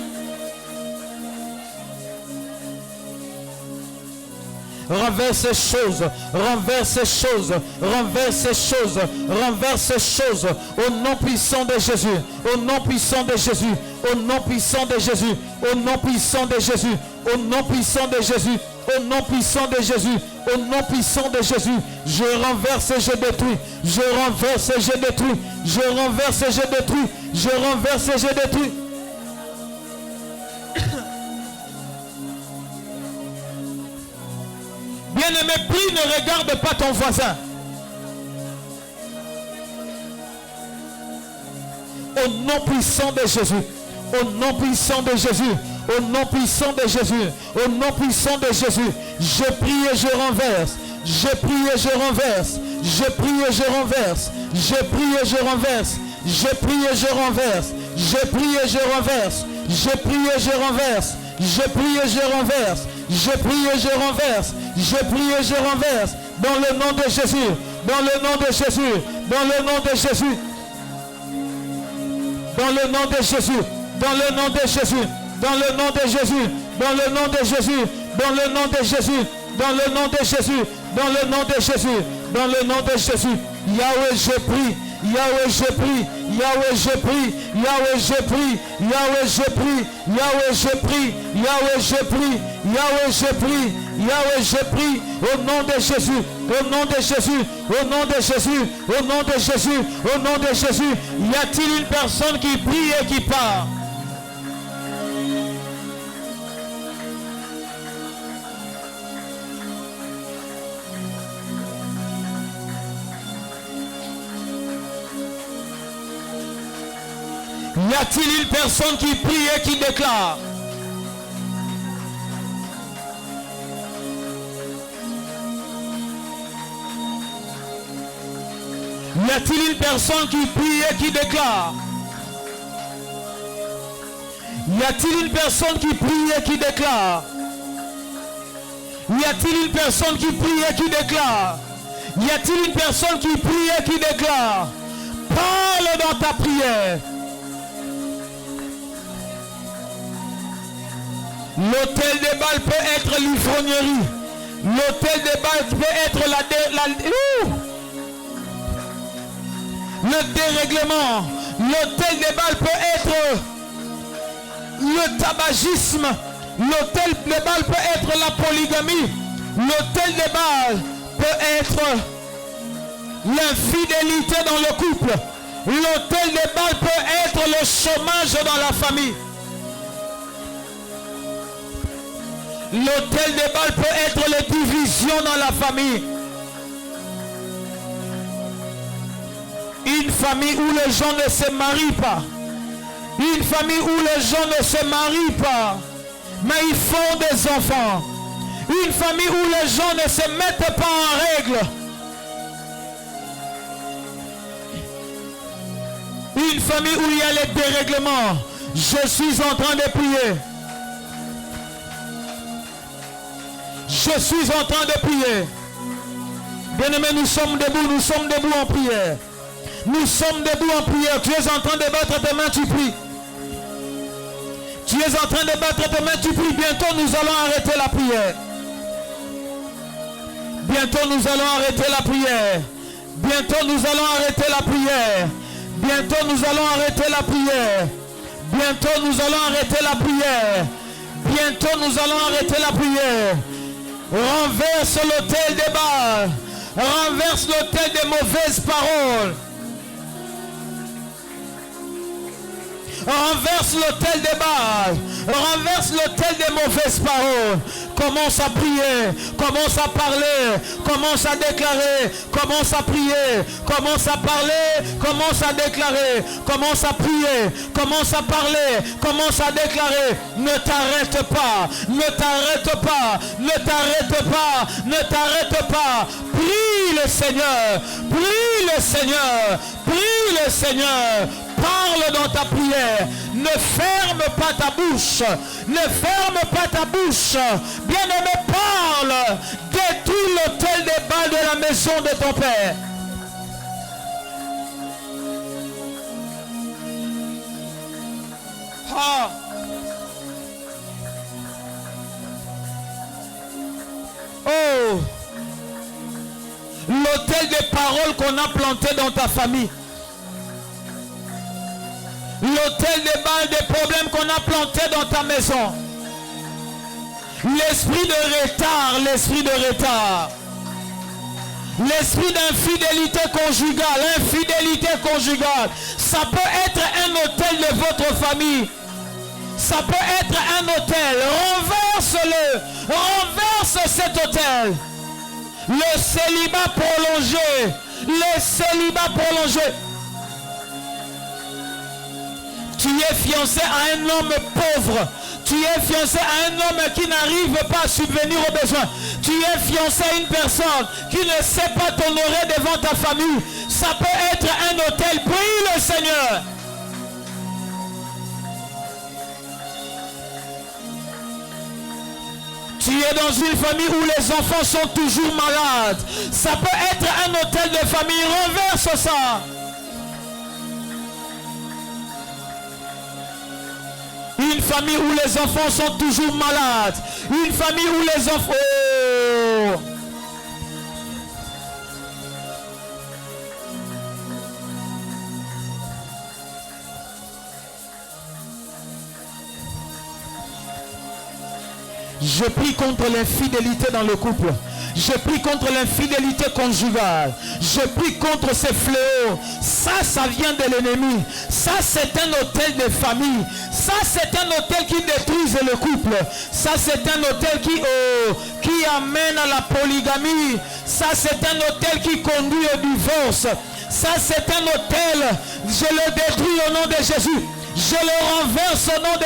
S2: Renverse ces choses, renverse ces choses, renverse ces choses, renverse ces choses au nom puissant de Jésus, au nom puissant de Jésus, au nom puissant de Jésus, au nom puissant de Jésus, au nom puissant de Jésus, au nom puissant de Jésus, au nom puissant de Jésus. Je renverse et je détruis, je renverse et je détruis, je renverse et je détruis, je renverse et je détruis. Bien-aimé, prie, ne regarde pas ton voisin. Au nom puissant de Jésus, au nom puissant de Jésus, au nom puissant de Jésus, au nom puissant de Jésus, je prie et je renverse, je prie et je renverse, je prie et je renverse, je prie et je renverse, je prie et je renverse, je prie et je renverse, je prie et je renverse, je prie et je renverse, je prie et je renverse, je prie et je renverse, dans le nom de Jésus, dans le nom de Jésus, dans le nom de Jésus, dans le nom de Jésus, dans le nom de Jésus, dans le nom de Jésus, dans le nom de Jésus, dans le nom de Jésus, dans le nom de Jésus, dans le nom de Jésus, dans le nom de Jésus. Yahweh, je prie, Yahweh, je prie, Yahweh, je prie, Yahweh, je prie, Yahweh, je prie, Yahweh, je prie, Yahweh, je prie, Yahweh, je prie, Yahweh, je prie, au nom de Jésus, au nom de Jésus, au nom de Jésus, au nom de Jésus, au nom de Jésus. Y a-t-il une personne qui prie et qui part? Y a-t-il une personne qui prie et qui déclare? Y a-t-il une personne qui prie et qui déclare? Y a-t-il une personne qui prie et qui déclare? Y a-t-il une personne qui prie et qui déclare? Y a-t-il une personne qui prie et qui déclare? Parle dans ta prière. L'autel des Baal peut être l'ivrognerie. L'autel des Baal peut être le dérèglement. L'autel des Baal peut être le tabagisme. L'autel des Baal peut être la polygamie. L'autel des Baal peut être l'infidélité dans le couple. L'autel des Baal peut être le chômage dans la famille. L'autel des Baal peut être les divisions dans la famille. Une famille où les gens ne se marient pas. Une famille où les gens ne se marient pas, mais ils font des enfants. Une famille où les gens ne se mettent pas en règle. Une famille où il y a les dérèglements. Je suis en train de prier. Je suis en train de prier. Bien-aimés, nous sommes debout en prière. Nous sommes debout en prière. Tu es en train de battre tes mains, tu pries. Tu es en train de battre tes mains, tu pries. Bientôt, nous allons arrêter la prière. Bientôt, nous allons arrêter la prière. Bientôt, nous allons arrêter la prière. Bientôt, nous allons arrêter la prière. Bientôt, nous allons arrêter la prière. Bientôt, nous allons arrêter la prière. Renverse l'autel des Baals. Renverse l'autel des mauvaises paroles. Renverse l'autel des Baals. Renverse l'autel des mauvaises paroles. Commence à prier. Commence à parler. Commence à déclarer. Commence à prier. Commence à parler. Commence à déclarer. Commence à prier. Commence à parler. Commence à déclarer. Ne t'arrête pas. Ne t'arrête pas. Ne t'arrête pas. Ne t'arrête pas. Prie le Seigneur. Prie le Seigneur. Prie le Seigneur. Parle dans ta prière. Ne ferme pas ta bouche. Ne ferme pas ta bouche. Bien-aimé, parle. Détruis l'autel des Baals de la maison de ton Père. Ah. Oh. L'autel des paroles qu'on a planté dans ta famille. L'autel des Baals, des problèmes qu'on a plantés dans ta maison. L'esprit de retard, l'esprit de retard. L'esprit d'infidélité conjugale, infidélité conjugale. Ça peut être un autel de votre famille. Ça peut être un autel. Renverse-le. Renverse cet autel. Le célibat prolongé. Le célibat prolongé. Tu es fiancé à un homme pauvre. Tu es fiancé à un homme qui n'arrive pas à subvenir aux besoins. Tu es fiancé à une personne qui ne sait pas t'honorer devant ta famille. Ça peut être un autel. Prie le Seigneur. Tu es dans une famille où les enfants sont toujours malades. Ça peut être un autel de famille. Renverse ça. Une famille où les enfants sont toujours malades. Une famille où les enfants... Oh. Je prie contre l'infidélité dans le couple. Je prie contre l'infidélité conjugale. Je prie contre ces fléaux. Ça vient de l'ennemi. Ça, c'est un autel de famille. Ça, c'est un autel qui détruise le couple. Ça, c'est un autel qui amène à la polygamie. Ça, c'est un autel qui conduit au divorce. Ça, c'est un autel. Je le détruis au nom de Jésus. Je le renverse au nom de